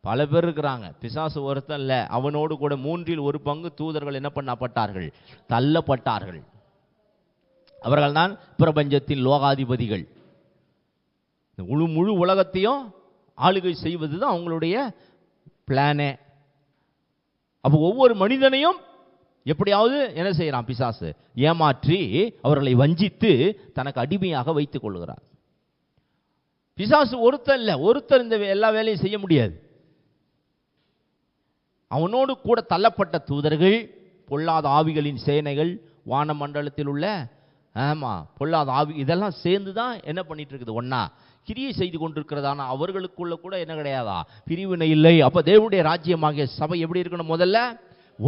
பல பேர் இருக்கிறாங்க. பிசாசு ஒருத்தன் இல்லை, அவனோடு கூட 1/3 தூதர்கள் என்ன பண்ணப்பட்டார்கள்? தள்ளப்பட்டார்கள். அவர்கள் தான் பிரபஞ்சத்தின் லோகாதிபதிகள். முழு உலகத்தையும் ஆளுகை செய்வது தான் அவங்களுடைய பிளானே. அப்போ ஒவ்வொரு மனிதனையும் எப்படியாவது என்ன செய்யறான்? பிசாசு ஏமாற்றி அவர்களை வஞ்சித்து தனக்கு அடிமையாக வைத்துக் கொள்கிறார். பிசாசு ஒருத்தர் இல்லை, ஒருத்தர் இந்த எல்லா வேலையும் செய்ய முடியாது. அவனோடு கூட தள்ளப்பட்ட தூதர்கள், பொல்லாத ஆவிகளின் சேனைகள், வானமண்டலத்தில் உள்ள பொல்லாத ஆவி, இதெல்லாம் சேர்ந்து தான் என்ன பண்ணிட்டு இருக்குது? ஒன்னா கிரியை செய்து கொண்டிருக்கிறதான அவர்களுக்குள்ள கூட என்ன கிடையாதா? பிரிவினை இல்லை. அப்ப தேவனுடைய ராஜ்யமாகிய சபை எப்படி இருக்கணும்? முதல்ல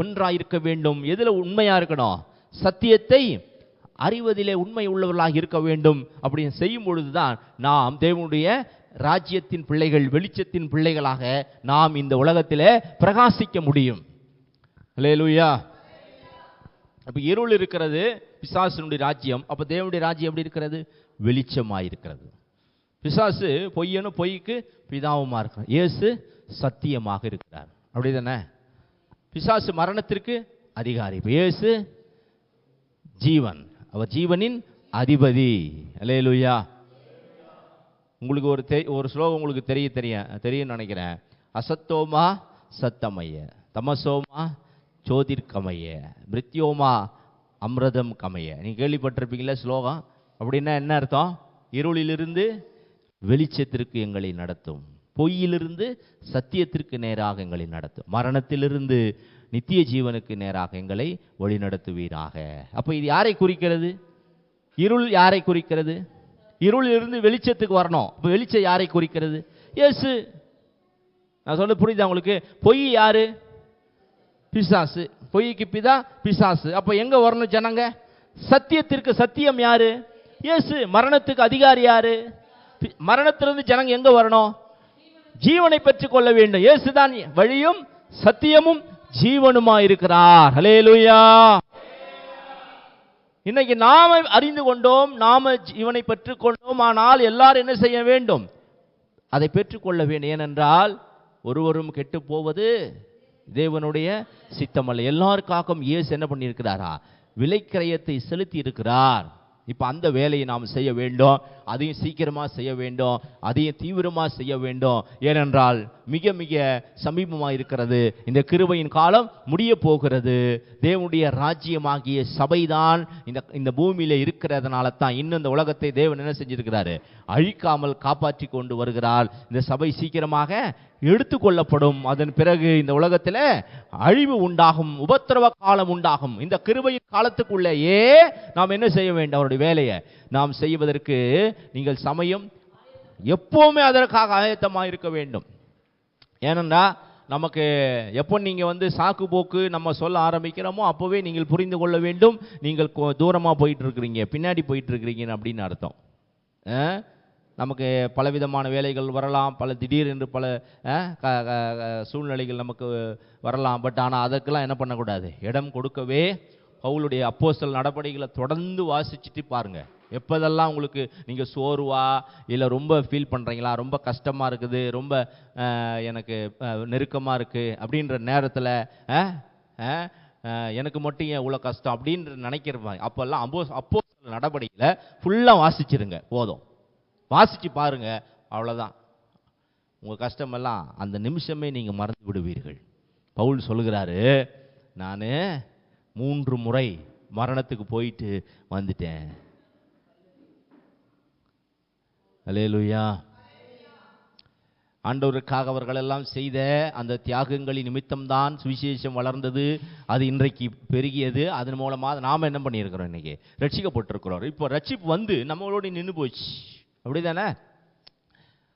ஒன்றாக இருக்க வேண்டும். எதுல உண்மையா இருக்கணும்? சத்தியத்தை அறிவதிலே உண்மை உள்ளவர்களாக இருக்க வேண்டும். அப்படி செய்யும் பொழுதுதான் நாம் தேவனுடைய ராஜ்யத்தின் பிள்ளைகள், வெளிச்சத்தின் பிள்ளைகளாக நாம் இந்த உலகத்திலே பிரகாசிக்க முடியும். அல்லேலூயா. அப்ப இருள் இருக்கிறது, பிசாசுனுடைய ராஜ்யம். அப்ப தேவனுடைய ராஜ்யம் எப்படி இருக்கிறது? வெளிச்சமாயிருக்கிறது. பிசாசு பொய்யனும் பொய்க்கு பிதாவுமா இருக்கிறார். இயேசு சத்தியமாக இருக்கிறார். அப்படிதானே? பிசாசு மரணத்திற்கு அதிகாரி, இயேசு ஜீவன், அவர் ஜீவனின் அதிபதி. அல்லேலூயா. உங்களுக்கு ஒரு ஸ்லோகம் உங்களுக்கு தெரியும் நினைக்கிறேன். அசத்தோமா சத்தமய, தமசோமா ஜோதிர்கமய, மிருத்யோமா அமிர்தம் கமய. நீங்க கேள்விப்பட்டிருப்பீங்களா ஸ்லோகம்? அப்படின்னா என்ன அர்த்தம்? இருளிலிருந்து வெளிச்சத்திற்கு எங்களை நடத்தும், பொய்யிலிருந்து சத்தியத்திற்கு நேராக எங்களை நடத்தும், மரணத்திலிருந்து நித்திய ஜீவனுக்கு நேராக எங்களை வழி நடத்துவீராக. அப்ப இது யாரை குறிக்கிறது? இருள் யாரை குறிக்கிறது? இருளிலிருந்து வெளிச்சத்துக்கு வரணும். அப்ப வெளிச்சம் யாரை குறிக்கிறது? இயேசு. நான் சொல்ல புரியுதா உங்களுக்கு? பொய் யாரு? பிசாசு. பொய்க்கு பிதா பிசாசு. அப்ப எங்க வரணும் ஜனங்க? சத்தியத்திற்கு. சத்தியம் யாரு? இயேசு. மரணத்துக்கு அதிகாரி யாரு? மரணத்திலிருந்து ஜனங்க எங்க வரணும்? ஜீவனை பெற்றுக் கொள்ள வேண்டும். இயேசுதான் வழியும் சத்தியமும் ஜீவனுமா இருக்கிறார். ஹல்லேலூயா. இன்னைக்கு நாம அறிந்து கொண்டோம், நாம ஜீவனை பெற்றுக் கொண்டோம். ஆனால் எல்லாரும் என்ன செய்ய வேண்டும்? அதை பெற்றுக்கொள்ள வேண்டும். ஏனென்றால் ஒருவரும் கெட்டு போவது தேவனுடைய சித்தமல்ல. எல்லாருக்காகவும் இயேசு என்ன பண்ணியிருக்கிறாரா? விலைக்கிரயத்தை செலுத்தி இருக்கிறார். இப்ப அந்த வேலையை நாம் செய்ய வேண்டும். அதையும் சீக்கிரமா செய்ய வேண்டும், அதையும் தீவிரமா செய்ய வேண்டும். ஏனென்றால் மிக மிக சமீபமாக இருக்கிறது. இந்த கிருபையின் காலம் முடிய போகிறது. தேவனுடைய ராஜ்யமாகிய சபைதான் இந்த பூமியில இருக்கிறதுனால தான் இன்னும் இந்த உலகத்தை தேவன் என்ன செஞ்சிருக்கிறாரு? அழிக்காமல் காப்பாற்றி கொண்டு வருகிறார். இந்த சபை சீக்கிரமாக எடுத்துக்கொள்ளப்படும். அதன் பிறகு இந்த உலகத்தில் அழிவு உண்டாகும், உபத்திரவ காலம் உண்டாகும். இந்த கிருபையின் காலத்துக்குள்ளேயே நாம் என்ன செய்ய வேண்டும்? அவருடைய வேலையை நாம் செய்வதற்கு நீங்கள் சமயம் எப்பவுமே அதற்காக ஆயத்தமாக இருக்க வேண்டும். ஏனென்றா நமக்கு எப்போ நீங்க சாக்கு போக்கு நம்ம சொல்ல ஆரம்பிக்கிறோமோ அப்பவே நீங்கள் புரிந்து கொள்ள வேண்டும், நீங்கள் தூரமா போயிட்டு இருக்கிறீங்க, பின்னாடி போயிட்டு இருக்கிறீங்க அப்படின்னு அர்த்தம். நமக்கு பலவிதமான வேலைகள் வரலாம், பல திடீரென்று பல சூழ்நிலைகள் நமக்கு வரலாம். பட் ஆனால் அதற்கெல்லாம் என்ன பண்ணக்கூடாது? இடம் கொடுக்கவே பவுலுடைய அப்போஸ்தலர் நடபடிகளை தொடர்ந்து வாசிச்சுட்டு பாருங்க. எப்போதெல்லாம் உங்களுக்கு நீங்கள் சோர்வா இல்லை ரொம்ப ஃபீல் பண்ணுறீங்களா, ரொம்ப கஷ்டமாக இருக்குது, ரொம்ப எனக்கு நெருக்கமாக இருக்குது அப்படின்ற நேரத்தில் எனக்கு மட்டும் ஏன் இவ்வளோ கஷ்டம் அப்படின்ற நினைக்கிறப்பாங்க. அப்போல்லாம் அப்போஸ்தலர் நடபடிகளை ஃபுல்லாக வாசிச்சிருங்க. போதும், வாசிச்சு பாருங்க, அவ்வளோதான். உங்கள் கஷ்டமெல்லாம் அந்த நிமிஷமே நீங்கள் மறந்து விடுவீர்கள். பவுல் சொல்லுகிறாரு, நான் 3 முறை மரணத்துக்கு போயிட்டு வந்துட்டேன். அல்லேலூயா. ஆண்டவருக்காக அவர்கள் எல்லாம் செய்த அந்த தியாகங்களின் நிமித்தம்தான் சுவிசேஷம் வளர்ந்தது, அது இன்றைக்கு பெருகியது. அதன் மூலமாக நாம் என்ன பண்ணியிருக்கிறோம்? இன்னைக்கு ரட்சிக்கப்பட்டிருக்கிறோம். இப்போ ரட்சிப்பு நம்மளோட நின்று போச்சு. அப்படிதானே?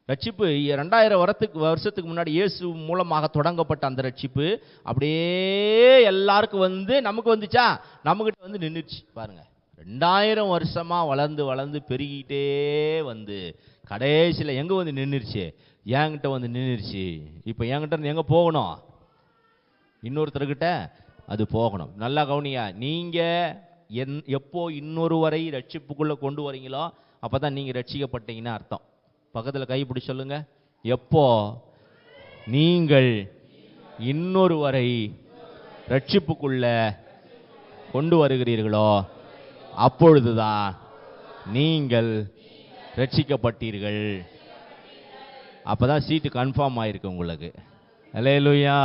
ரட்சிப்பு 2000 வருஷத்துக்கு முன்னாடி இயேசு மூலமாக தொடங்கப்பட்ட அந்த ரட்சிப்பு அப்படியே எல்லாருக்கும் நமக்கு வந்துச்சா? நம்மகிட்ட நின்றுச்சு. பாருங்க, 2000 வருஷமா வளர்ந்து வளர்ந்து பெருகிட்டே கடைசியில் எங்க நின்றுச்சு? என்கிட்ட நின்றுச்சு. இப்போ என்கிட்ட இருந்து எங்க போகணும்? இன்னொருத்தர்கிட்ட அது போகணும். நல்லா கவனியா. நீங்க எப்போ இன்னொருவரை ரட்சிப்புக்குள்ள கொண்டு வரீங்களோ அப்பதான் நீங்க ரட்சிக்கப்பட்டீங்கன்னு அர்த்தம். பக்கத்தில் கைப்பிடி சொல்லுங்க, எப்போ நீங்கள் இன்னொருவரை ரட்சிப்புக்குள்ள கொண்டு வருகிறீர்களோ அப்பொழுதுதான் நீங்கள் ரட்சிக்கப்பட்டீர்கள். அப்பதான் சீட்டு கன்ஃபார்ம் ஆயிருக்கு உங்களுக்கு. அல்லேலூயா.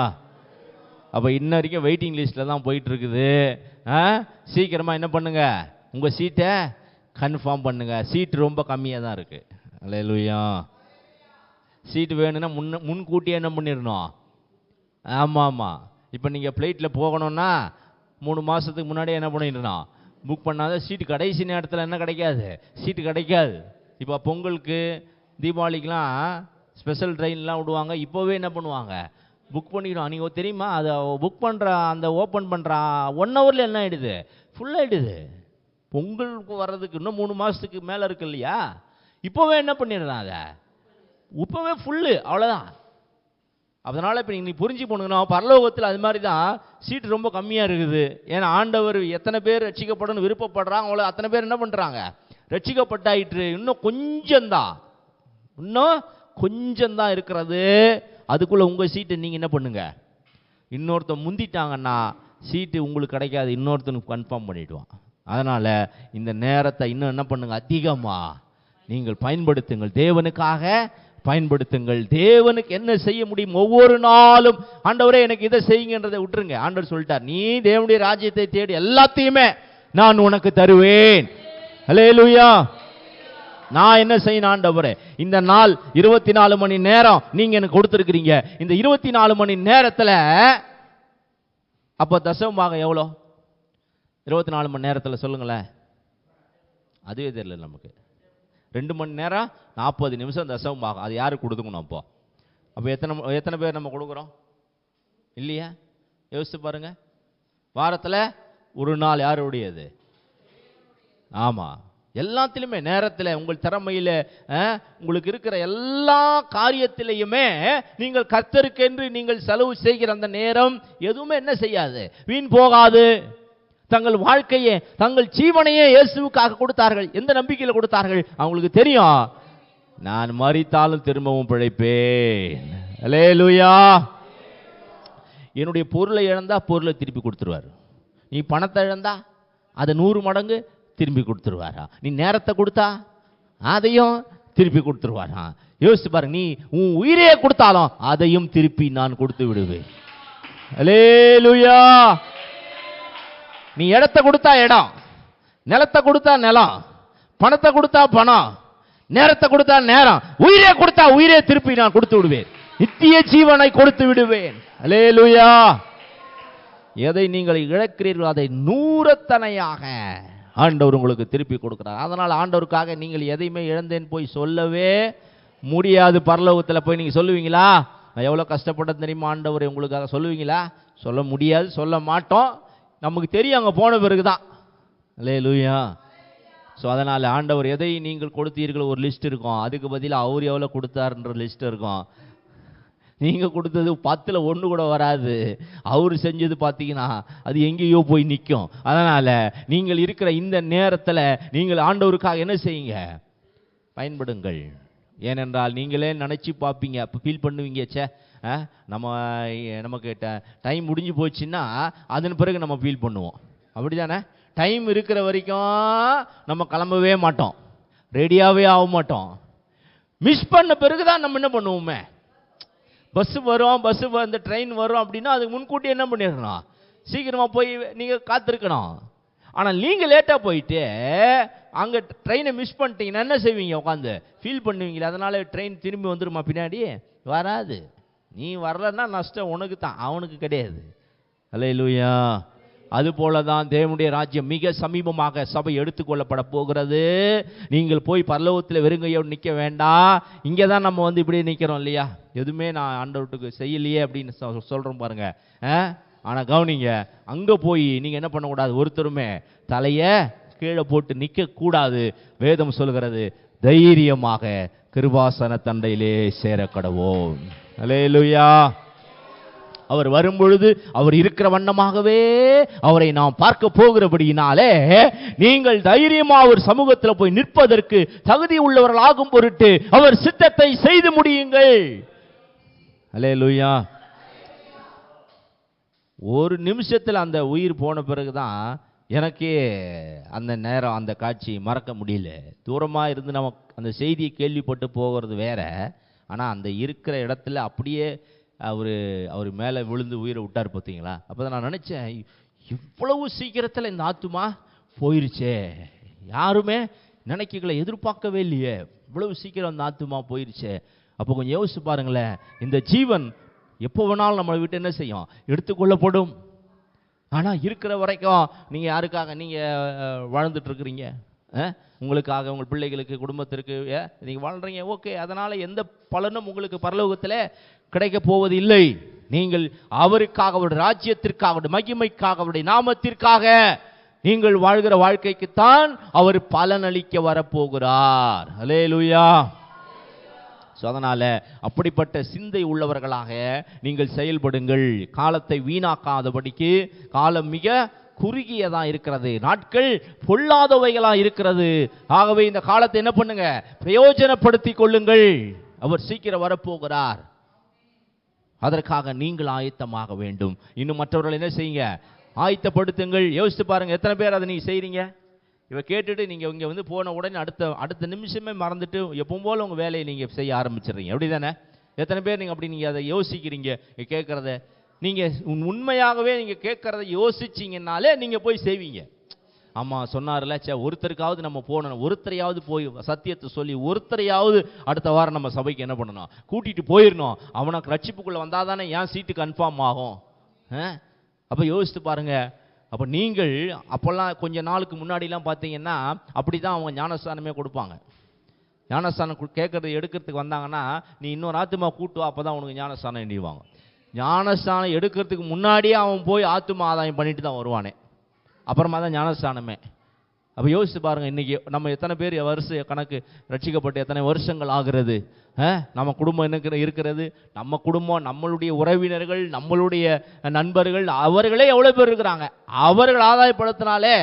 அப்ப இன்ன வரைக்கும் வெயிட்டிங் லிஸ்ட்ல தான் போயிட்டு இருக்குது. சீக்கிரமா என்ன பண்ணுங்க, உங்க சீட்டை கன்ஃபார்ம் பண்ணுங்க. சீட்டு ரொம்ப கம்மியா தான் இருக்கு. அல்லேலூயா. சீட்டு வேணும்னா முன்கூட்டியே என்ன பண்ணிடணும்? ஆமா ஆமா. இப்ப நீங்க பிளைட்ல போகணும்னா 3 மாசத்துக்கு முன்னாடியே என்ன பண்ணிடணும்? புக் பண்ணாத சீட்டு கடைசி நேரத்தில் என்ன கிடைக்காது, சீட்டு கிடைக்காது. இப்போ பொங்கலுக்கு தீபாவளிக்கெலாம் ஸ்பெஷல் ட்ரெயின்லாம் விடுவாங்க. இப்போவே என்ன பண்ணுவாங்க, புக் பண்ணிக்கணும். நீங்கள் தெரியுமா, அதை புக் பண்ணுற அந்த ஓப்பன் பண்ணுற 1 ஹவரில் என்ன ஆகிடுது, ஃபுல்லாகிடுது. பொங்கலுக்கு வர்றதுக்கு இன்னும் 3 மாதத்துக்கு மேலே இருக்கு இல்லையா? இப்போவே என்ன பண்ணிடுறான், அதை இப்போவே ஃபுல்லு, அவ்வளோதான். அதனால் இப்போ நீங்கள் புரிஞ்சு போனுங்கன்னா பரலோகத்தில் அது மாதிரி தான் சீட்டு ரொம்ப கம்மியாக இருக்குது. ஏன்னா ஆண்டவர் எத்தனை பேர் ரட்சிக்கப்படணும்னு விருப்பப்படுறாங்க அவ்வளோ அத்தனை பேர் என்ன பண்ணுறாங்க, ரட்சிக்கப்பட்டாயிற்று. இன்னும் கொஞ்சம்தான் இருக்கிறது. அதுக்குள்ளே உங்கள் சீட்டை நீங்கள் என்ன பண்ணுங்க, இன்னொருத்தன் முந்திட்டாங்கன்னா சீட்டு உங்களுக்கு கிடைக்காது, இன்னொருத்தனுக்கு கன்ஃபார்ம் பண்ணிவிடுவான். அதனால் இந்த நேரத்தை இன்னும் என்ன பண்ணுங்க, அதிகமாக நீங்கள் பயன்படுத்துங்கள், தேவனுக்காக பயன்படுத்துங்கள். தேவனுக்கு என்ன செய்ய முடியும்? ஒவ்வொரு நாளும் ஆண்டவரே எனக்கு இதை செய்யுங்கன்றதை விட்டுருங்க. ஆண்டவர் சொல்லிட்டார், நீ தேவனுடைய ராஜ்யத்தை தேடி எல்லாத்தையுமே நான் உனக்கு தருவேன். அல்லேலூயா. நான் என்ன செய்யணும் ஆண்டவரே, இந்த நாள் 24 மணி நேரம் நீங்க எனக்கு கொடுத்துருக்கிறீங்க. இந்த 24 மணி நேரத்தில் அப்போ தசமபாகம் எவ்வளோ? 24 மணி நேரத்தில் சொல்லுங்களேன். அதுவே தெரியல நமக்கு. 2 மணி நேரம் 40 நிமிஷம் தசமபாகம். அது யாருக்கு கொடுத்துக்கணும்? அப்போ எத்தனை பேர் நம்ம கொடுக்குறோம் இல்லையா? யோசிச்சு பாருங்க. வாரத்தில் ஒரு நாள் யாருடையது? ஆமாம், எல்லாத்திலுமே நேரத்தில் உங்கள் திறமையில் உங்களுக்கு இருக்கிற எல்லா காரியத்திலையுமே நீங்கள் கர்த்தருக்கென்று நீங்கள் செலவு செய்கிற அந்த நேரம் எதுவுமே என்ன செய்யாது, வீண் போகாது. தங்கள் வாழ்க்கையை தங்கள் ஜீவனையே இயேசுவுக்காக கொடுத்தார்கள். எந்த நம்பிக்கையில் கொடுத்தார்கள்? அவங்களுக்கு தெரியும், நான் மரித்தாலும் திரும்பவும் பிழைப்பேன். அல்லேலூயா. என்னுடைய பொருளை இழந்தா பொருளை திருப்பி கொடுத்துருவார். நீ பணத்தை இழந்தா அதை 100 மடங்கு திரும்பி கொடுத்துருவாரா? நீ நேரத்தை கொடுத்தா அதையும் திருப்பி கொடுத்துருவாரா? யோசிச்சு பாருங்க. நீ உன் உயிரையே கொடுத்தாலும் அதையும் திருப்பி நான் கொடுத்து விடுவேன். அல்லேலூயா. நீ இடத்தை கொடுத்தா இடம், நிலத்தை கொடுத்தா நிலம், பணத்தை கொடுத்தா பணம், நேரத்தை கொடுத்தா நேரம், உயிரே கொடுத்தா உயிரே திருப்பி நான் கொடுத்து விடுவேன். நித்திய ஜீவனை கொடுத்து விடுவேன். அல்லேலூயா. எதை நீங்கள் இழக்கிறீர்களோ அதை 100 ஆண்டவர் உங்களுக்கு திருப்பி கொடுக்கிறார். அதனால் ஆண்டவருக்காக நீங்கள் எதையுமே இழந்தேன்னு போய் சொல்லவே முடியாது. பரலோகத்தில் போய் நீங்கள் சொல்லுவீங்களா, நான் எவ்வளோ கஷ்டப்பட்டது தெரியுமா ஆண்டவர் உங்களுக்காக, சொல்லுவீங்களா? சொல்ல முடியாது, சொல்ல மாட்டோம். நமக்கு தெரியும் அங்கே போன பிறகு தான். அல்லேலூயா. ஸோ அதனால் ஆண்டவர் எதை நீங்கள் கொடுத்தீர்கள் ஒரு லிஸ்ட் இருக்கும், அதுக்கு பதிலாக அவர் எவ்வளோ கொடுத்தாருன்ற லிஸ்ட் இருக்கும். நீங்கள் கொடுத்தது 10ல் 1 கூட வராது. அவர் செஞ்சது பார்த்தீங்கன்னா அது எங்கேயோ போய் நிற்கும். அதனால் நீங்கள் இருக்கிற இந்த நேரத்தில் நீங்கள் ஆண்டவருக்காக என்ன செய்யுங்க, பயன்படுங்கள். ஏனென்றால் நீங்களே நினச்சி பார்ப்பீங்க, அப்போ ஃபீல் பண்ணுவீங்க, சே நமக்கு டைம் முடிஞ்சு போச்சுன்னா அதன் பிறகு நம்ம ஃபீல் பண்ணுவோம். அப்படி தானே? டைம் இருக்கிற வரைக்கும் நம்ம கிளம்பவே மாட்டோம், ரெடியாகவே ஆக மாட்டோம். மிஸ் பண்ண பிறகு தான் நம்ம என்ன பண்ணுவோமே, பஸ்ஸு வரும், அந்த ட்ரெயின் வரும் அப்படின்னா அதுக்கு முன்கூட்டி என்ன பண்ணிடணும், சீக்கிரமாக போய் நீங்கள் காத்திருக்கணும். ஆனால் நீங்கள் லேட்டாக போயிட்டு அங்கே ட்ரெயினை மிஸ் பண்ணிட்டீங்கன்னா என்ன செய்வீங்க, உட்காந்து ஃபீல் பண்ணுவீங்களா? அதனால் ட்ரெயின் திரும்பி வந்துடுமா? பின்னாடி வராது. நீ வரலன்னா நஷ்டம் உனக்கு தான், அவனுக்கு கிடையாது. அல்லேலூயா. அதுபோல தான் தேவனுடைய ராஜ்யம் மிக சமீபமாக சபை எடுத்துக்கொள்ளப்பட போகிறது. நீங்கள் போய் பரலோகத்தில் வெறுங்கையோடு நிற்க வேண்டாம். இங்கே தான் நம்ம இப்படி நிற்கிறோம் இல்லையா, எதுவுமே நான் ஆண்டவருக்கு செய்யலையே அப்படின்னு சொல்கிறோம் பாருங்க. ஆனால் கவனிங்க, அங்கே போய் நீங்கள் என்ன பண்ணக்கூடாது, ஒருத்தருமே தலையை கீழே போட்டு நிற்கக்கூடாது. வேதம் சொல்கிறது, தைரியமாக கிருபாசன தண்டையிலே சேர கடவோம். அல்லேலூயா. அவர் வரும்பொழுது அவர் இருக்கிற வண்ணமாகவே அவரை நாம் பார்க்க போகிறபடியினாலே நீங்கள் தைரியமா அவர் சமூகத்தில் போய் நிற்பதற்கு தகுதி உள்ளவர்கள் ஆகும் பொருட்டு அவர் சித்தத்தை செய்து முடியுங்கள். அல்லேலூயா. ஒரு நிமிஷத்தில் அந்த உயிர் போன பிறகுதான் எனக்கே அந்த நேரம் அந்த காட்சி மறக்க முடியல. தூரமாக இருந்து நம்ம அந்த செய்தியை கேள்விப்பட்டு போகிறது வேற, ஆனால் அந்த இருக்கிற இடத்துல அப்படியே அவர் மேலே விழுந்து உயிரை விட்டார் பார்த்தீங்களா. அப்போ தான் நான் நினச்சேன், இவ்வளவு சீக்கிரத்தில் இந்த ஆத்துமா போயிருச்சே, யாருமே நினைக்கல, எதிர்பார்க்கவே இல்லையே, இவ்வளவு சீக்கிரம் அந்த ஆத்துமா போயிருச்சே. அப்போ கொஞ்சம் யோசிச்சு பாருங்களேன், இந்த ஜீவன் எப்போ வேணாலும் நம்மளை விட்டு என்ன செய்யும், எடுத்துக்கொள்ளப்படும். ஆனால் இருக்கிற வரைக்கும் நீங்கள் யாருக்காக நீங்கள் வாழ்ந்துட்டுருக்குறீங்க? உங்களுக்காக, உங்கள் பிள்ளைகளுக்கு, குடும்பத்திற்கு நீங்கள் வாழ்கிறீங்க. ஓகே, அதனால் எந்த பலனும் உங்களுக்கு பரலோகத்தில் கிடைக்க போவது இல்லை. நீங்கள் அவருக்காக, அவருடைய ராஜ்யத்திற்காக, அவருடைய மகிமைக்காக, அவருடைய நாமத்திற்காக நீங்கள் வாழ்கிற வாழ்க்கைக்குத்தான் அவர் பலனளிக்க வரப்போகிறார். அல்லேலூயா. ஸோ அதனால் அப்படிப்பட்ட சிந்தை உள்ளவர்களாக நீங்கள் செயல்படுங்கள். காலத்தை வீணாக்காதபடிக்கு, காலம் மிக குறுகியதாக இருக்கிறது, நாட்கள் பொல்லாதவைகளாக இருக்கிறது. ஆகவே இந்த காலத்தை என்ன பண்ணுங்க, பிரயோஜனப்படுத்திக் கொள்ளுங்கள். அவர் சீக்கிரம் வரப்போகிறார். அதற்காக நீங்கள் ஆயத்தமாக வேண்டும். இன்னும் மற்றவர்கள் என்ன செய்யுங்க, ஆயத்தப்படுத்துங்கள். யோசித்து பாருங்க, எத்தனை பேர் அதை நீங்கள் செய்கிறீங்க? இவ கேட்டுட்டு நீங்கள் இங்கே வந்து போன உடனே அடுத்த நிமிஷமே மறந்துட்டு எப்பவும் போல் உங்கள் வேலையை நீங்கள் செய்ய ஆரம்பிச்சிடுறீங்க. அப்படி தானே? எத்தனை பேர் நீங்கள் அப்படி நீங்கள் அதை யோசிக்கிறீங்க? கேட்குறத நீங்கள் உண்மையாகவே நீங்கள் கேட்குறத யோசிச்சிங்கன்னாலே நீங்கள் போய் செய்வீங்க. ஆமாம் சொன்னார்ல, ஒருத்தருக்காவது நம்ம போகணும், ஒருத்தரையாவது போய் சத்தியத்தை சொல்லி ஒருத்தரையாவது அடுத்த வாரம் நம்ம சபைக்கு என்ன பண்ணணும், கூட்டிகிட்டு போயிடணும். அவனுக்கு ரட்சிப்புக்குள்ளே வந்தால் தானே என் சீட்டு கன்ஃபார்ம் ஆகும். அப்போ யோசித்து பாருங்கள். அப்போ நீங்கள் அப்போல்லாம் கொஞ்சம் நாளுக்கு முன்னாடிலாம் பார்த்தீங்கன்னா அப்படி தான் அவங்க ஞானஸ்தானமே கொடுப்பாங்க. ஞானஸ்தானம் கேட்கறது எடுக்கிறதுக்கு வந்தாங்கன்னா, நீ இன்னொரு ஆத்துமா கூட்டுவா, அப்போ தான் உனக்கு ஞானஸ்தானம் எண்ணிடுவாங்க. ஞானஸ்தானம் எடுக்கிறதுக்கு முன்னாடியே அவன் போய் ஆத்துமா ஆதாயம் பண்ணிட்டு தான் வருவானே, அப்புறமா தான் ஞானஸ்தானமே. அப்போ யோசிச்சு பாருங்கள், இன்றைக்கி நம்ம எத்தனை பேர் வருஷ கணக்கு ரட்சிக்கப்பட்டு எத்தனை வருஷங்கள் ஆகிறது. நம்ம குடும்பம் என்ன இருக்கிறது, நம்ம குடும்பம், நம்மளுடைய உறவினர்கள், நம்மளுடைய நண்பர்கள், அவர்களே எவ்வளோ பேர் இருக்கிறாங்க. அவர்கள் ஆதாயப்படுத்தினாலே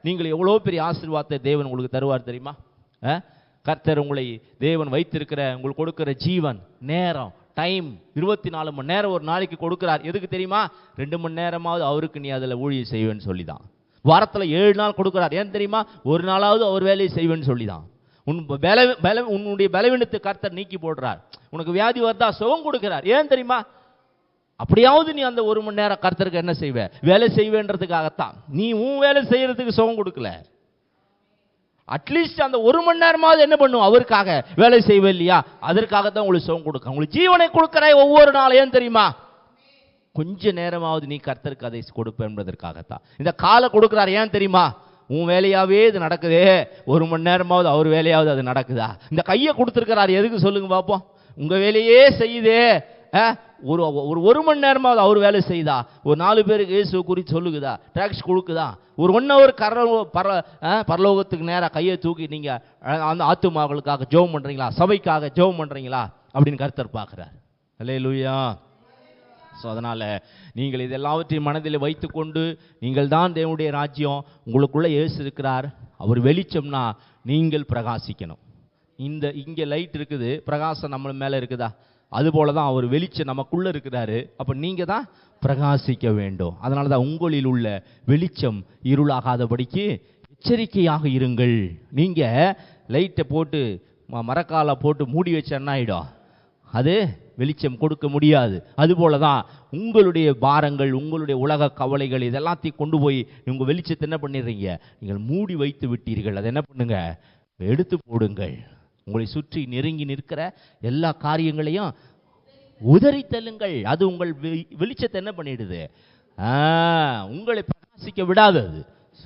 நீங்கள் எவ்வளோ பெரிய ஆசீர்வாதத்தை தேவன் உங்களுக்கு தருவார் தெரியுமா? கர்த்தர் உங்களை தேவன் வைத்திருக்கிற, உங்களுக்கு கொடுக்கிற ஜீவன், நேரம், டைம் 24 மணி நேரம் ஒரு நாளைக்கு கொடுக்குறார். எதுக்கு தெரியுமா? 2 மணி நேரமாவது அவருக்கு நீ அதில் ஊழியம் செய்வேன்னு சொல்லி தான். வாரத்தில் 7 நாள் கொடுக்குறார். ஏன் தெரியுமா? ஒரு நாளாவது அவர் வேலையை செய்வேன்னு சொல்லி தான். உன்னுடைய பலவீனத்தை கர்த்தர் நீக்கி போடுறார். உனக்கு வியாதி வருதா, சுகம் கொடுக்கிறார். ஏன் தெரியுமா? அப்படியாவது நீ அந்த 1 மணி நேரம் கர்த்தருக்கு என்ன செய்வ, வேலை செய்வேன்றதுக்காகத்தான். நீ உன் வேலை செய்யறதுக்கு சுகம் கொடுக்கல, அட்லீஸ்ட் அந்த 1 மணி நேரமாவது என்ன பண்ணும், அவருக்காக வேலை செய்வே இல்லையா? அதற்காகத்தான் உங்களுக்கு சுகம் கொடுக்க, உங்களுக்கு ஜீவனை கொடுக்கிற ஒவ்வொரு நாளும். ஏன் தெரியுமா? கொஞ்ச நேரமாவது நீ கர்த்தருக்கு அதை கொடுப்ப என்பதற்காகத்தான் இந்த காலை கொடுக்கிறார். ஏன் தெரியுமா? உன் வேலையாவே இது நடக்குதே, 1 மணி நேரமாவது அவர் வேலையாவது அது நடக்குதா? இந்த கையை கொடுத்துருக்கிறார் எதுக்கு சொல்லுங்க பார்ப்போம்? உங்க வேலையே செய்யுதே, ஒரு மணி நேரமாவது அவர் வேலை செய்தா, ஒரு 4 பேருக்கு இயேசு குறித்து சொல்லுகுதா, டாக்ஸ் கொடுக்குதா, ஒரு 1 ஹவர் பரலோகத்துக்கு நேராக கையை தூக்கி நீங்கள் அந்த ஆத்துமாக்களுக்காக ஜெபம் பண்ணுறீங்களா, சபைக்காக ஜெபம் பண்ணுறீங்களா அப்படின்னு கர்த்தர் பார்க்குறார். அல்லேலூயா. ஸோ அதனால் நீங்கள் இதெல்லாவற்றையும் மனதில் வைத்துக்கொண்டு, நீங்கள் தான் தேவனுடைய ராஜ்யம், உங்களுக்குள்ளே இயேசு இருக்கிறார், அவர் வெளிச்சம்னா நீங்கள் பிரகாசிக்கணும். இங்கே லைட் இருக்குது, பிரகாசம் நம்ம மேலே இருக்குதா? அதுபோல தான் அவர் வெளிச்சம் நமக்குள்ளே இருக்கிறாரு. அப்போ நீங்கள் தான் பிரகாசிக்க வேண்டும். அதனால தான் உங்களில் உள்ள வெளிச்சம் இருளாகாதபடிக்கு எச்சரிக்கையாக இருங்கள். நீங்கள் லைட்டை போட்டு மரக்காலை போட்டு மூடி வச்சா என்ன ஆகிடும், அது வெளிச்சம் கொடுக்க முடியாது. அதுபோல தான் உங்களுடைய பாரங்கள், உங்களுடைய உலக கவலைகள், இதெல்லாத்தையும் கொண்டு போய் உங்கள் வெளிச்சத்தை என்ன பண்ணிடுறீங்க, நீங்கள் மூடி வைத்து விட்டீர்கள். அதை என்ன பண்ணுங்க, எடுத்து போடுங்கள். உங்களை சுற்றி நெருங்கி நிற்கிற எல்லா காரியங்களையும் உதறி தள்ளுங்கள். அது உங்கள் வெளிச்சத்தை என்ன பண்ணிடுது, உங்களை பிரகாசிக்க விடாதது.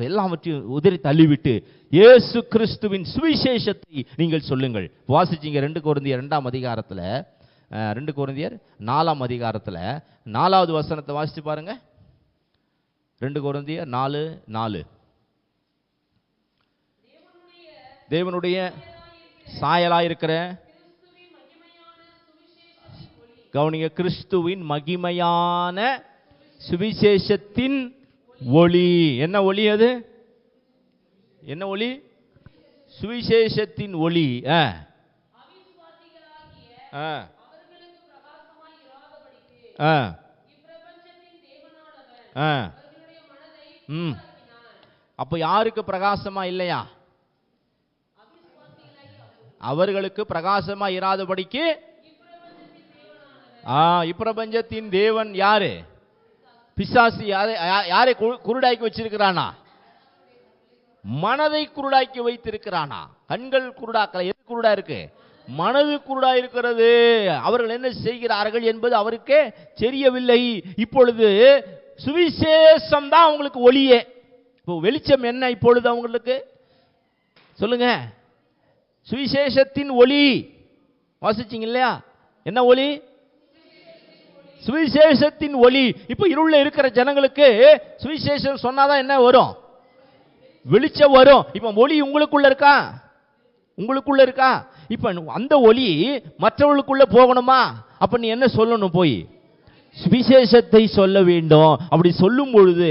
எல்லாவற்றையும் உதறி தள்ளிவிட்டு இயேசு கிறிஸ்துவின் சுவிசேஷத்தை நீங்கள் சொல்லுங்கள். வாசிச்சிங்க 2 கொரிந்தியர் 2ஆம் அதிகாரத்தில், 2 கொரிந்தியர் 4ஆம் அதிகாரத்தில் 4வது வசனத்தை வாசித்து பாருங்க. 2 கொரிந்தியர் 4:4. தேவனுடைய சாயலாயிருக்கிற, கவனிங்க, கிறிஸ்துவின் மகிமையான சுவிசேஷத்தின் ஒளி. என்ன ஒளி அது? என்ன ஒளி? சுவிசேஷத்தின் ஒளி. அப்ப யாருக்கு பிரகாசமா இல்லையா? அவர்களுக்கு பிரகாசமா இராதபடிக்கு இப்பிரபஞ்சத்தின் தேவன் யாரு? பிசாசு. யாரை குருடாக்கி வச்சிருக்கிறானா? மனதை குருடாக்கி வைத்திருக்கிறானா? கண்கள் குருடாக்கல. எது குருடா இருக்கு? மனது குருடா இருக்கிறது. அவர்கள் என்ன செய்கிறார்கள் என்பது அவருக்கே தெரியவில்லை. இப்பொழுது சுவிசேஷம் தான் அவங்களுக்கு ஒளியே. இப்போ வெளிச்சம் என்ன இப்பொழுது அவங்களுக்கு? சொல்லுங்க. சுவிசேஷத்தின் ஒளி. வாசிச்சீங்க இல்லையா? என்ன ஒளி? சுவிசேஷத்தின் ஒளி. இப்ப இருள இருக்கிற ஜனங்களுக்கு சுவிசேஷம் சொன்னாதான் என்ன வரும்? வெளிச்சம் வரும். இப்ப ஒளி உங்களுக்குள்ள இருக்கா? உங்களுக்குள்ள இருக்கா? இப்ப அந்த ஒளி மற்றவர்களுக்குள்ள போகணுமா? அப்ப நீ என்ன சொல்லணும்? போய் சுவிசேஷத்தை சொல்ல வேண்டும். அப்படி சொல்லும் பொழுது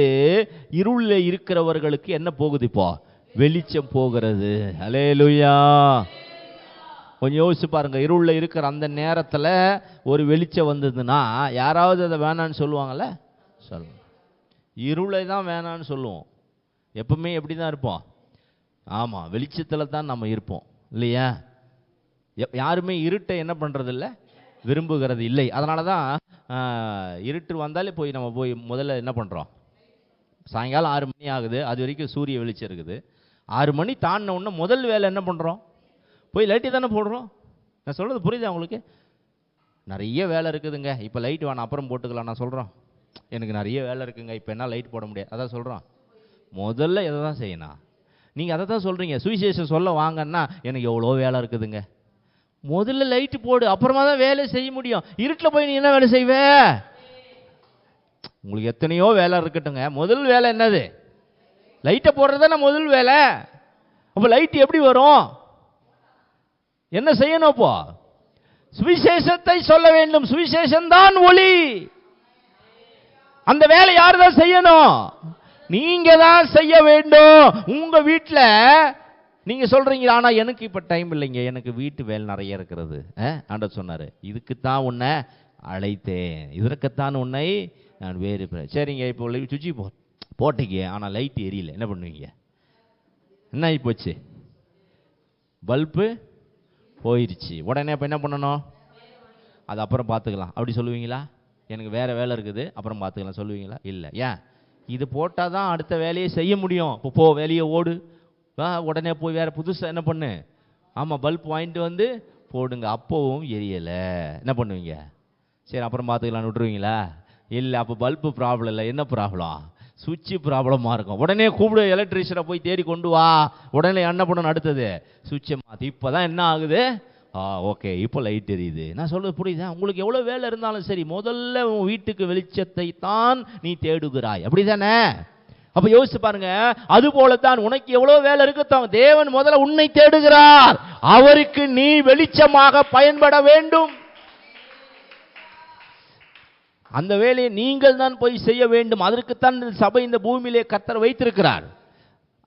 இருள இருக்கிறவர்களுக்கு என்ன போகுது? இப்போ வெளிச்சம் போகிறது. அல்லேலூயா. கொஞ்சம் யோசிச்சு பாருங்க. இருள இருக்கிற அந்த நேரத்தில் ஒரு வெளிச்சம் வந்ததுன்னா யாராவது அதை வேணான்னு சொல்லுவாங்கல்ல? சொல்லுவோம். இருளை தான் வேணான்னு சொல்லுவோம். எப்பவுமே எப்படி தான் இருப்போம்? ஆமாம், வெளிச்சத்தில் தான் நம்ம இருப்போம் இல்லையா? யாருமே இருட்டை என்ன பண்ணுறது இல்லை, விரும்புகிறது இல்லை. அதனால தான் இருட்டு வந்தாலே நம்ம போய் முதல்ல என்ன பண்ணுறோம்? சாயங்காலம் 6 மணி ஆகுது, அது வரைக்கும் சூரிய வெளிச்சம் இருக்குது. 6 மணி தாண்டின உடனே முதல் வேலை என்ன பண்ணுறோம்? போய் லைட்டு தானே போடுறோம். நான் சொல்கிறது புரியுதா உங்களுக்கு? நிறைய வேலை இருக்குதுங்க, இப்போ லைட் வேணாம் அப்புறம் போட்டுக்கலாம். நான் சொல்கிறோம் எனக்கு நிறைய வேலை இருக்குங்க, இப்போ என்ன லைட் போட முடியாது. அதான் சொல்கிறோம். முதல்ல எதை தான் செய்யணும்? நீங்கள் அதை தான் சொல்கிறீங்க. சுவிசேஷம் சொல்ல வாங்கன்னா எனக்கு எவ்வளோ வேலை இருக்குதுங்க. முதல்ல லைட்டு போடு, அப்புறமா தான் வேலை செய்ய முடியும். இருட்டில் போய் நீ என்ன வேலை செய்வ? உங்களுக்கு எத்தனையோ வேலை இருக்கட்டுங்க, முதல் வேலை என்னது? லைட்டை போடுறது தானே முதல் வேலை. அப்போ லைட் எப்படி வரும்? என்ன செய்யணும்? அப்போ சுவிசேஷத்தை சொல்ல வேண்டும். சுவிசேஷம் தான் ஒளி. அந்த வேலை யார் தான் செய்யணும்? நீங்க தான் செய்ய வேண்டும். உங்க வீட்டில் நீங்க சொல்றீங்க, ஆனா எனக்கு இப்ப டைம் இல்லைங்க, எனக்கு வீட்டு வேலை நிறைய இருக்கிறது. ஆண்டவர் சொன்னாரு, இதுக்குத்தான் உன்னை அழைத்தேன், இதற்குத்தான் உன்னை நான் வேறு. சரிங்க, இப்போ சுவிட்ச் போட்டீங்க, ஆனா லைட் எரியல, என்ன பண்ணுவீங்க? என்ன ஆகி போச்சு? பல்பு போயிடுச்சு. உடனே இப்போ என்ன பண்ணணும்? அது அப்புறம் பார்த்துக்கலாம் அப்படி சொல்லுவீங்களா? எனக்கு வேற வேலை இருக்குது அப்புறம் பார்த்துக்கலாம் சொல்லுவீங்களா? இல்லை. ஏன்? இது போட்டால் தான் அடுத்த வேலையை செய்ய முடியும். இப்போ போ, வேலையை ஓடு. உடனே போய் வேற புதுசாக என்ன பண்ணு? ஆமாம், பல்ப் வாங்கிட்டு வந்து போடுங்க. அப்போவும் எரியலை, என்ன பண்ணுவீங்க? சரி அப்புறம் பார்த்துக்கலான்னு விட்டுருவீங்களா? இல்லை, அப்போ பல்பு ப்ராப்ளம் இல்லை, என்ன ப்ராப்ளம்? சுவிட்சு ப்ராப்ளமாக இருக்கும். உடனே கூப்பிடு, எலக்ட்ரிஷியனை போய் தேடி கொண்டு வா. உடனே என்ன பண்ணணும்? அடுத்தது சுவிட்சை மாற்றி. இப்போ தான் என்ன ஆகுது? ஓகே, இப்போ லைட் எரியுது. நான் சொல்றது புரியுதா? உங்களுக்கு எவ்வளோ வேலை இருந்தாலும் சரி, முதல்ல உன் வீட்டுக்கு வெளிச்சத்தை தான் நீ தேடுகிறாய். அப்படிதானே? அப்ப யோசிச்சு பாருங்க. அது போலத்தான் உனக்கு எவ்வளவு வேலை இருக்கட்டும், தேவன் முதல்ல உன்னை தேடுகிறார். அவருக்கு நீ வெளிச்சமாக பயன்பட வேண்டும். அந்த வேலையை நீங்கள் தான் போய் செய்ய வேண்டும். அதற்குத்தான் சபை இந்த பூமியிலே கர்த்தர் வைத்திருக்கிறார்.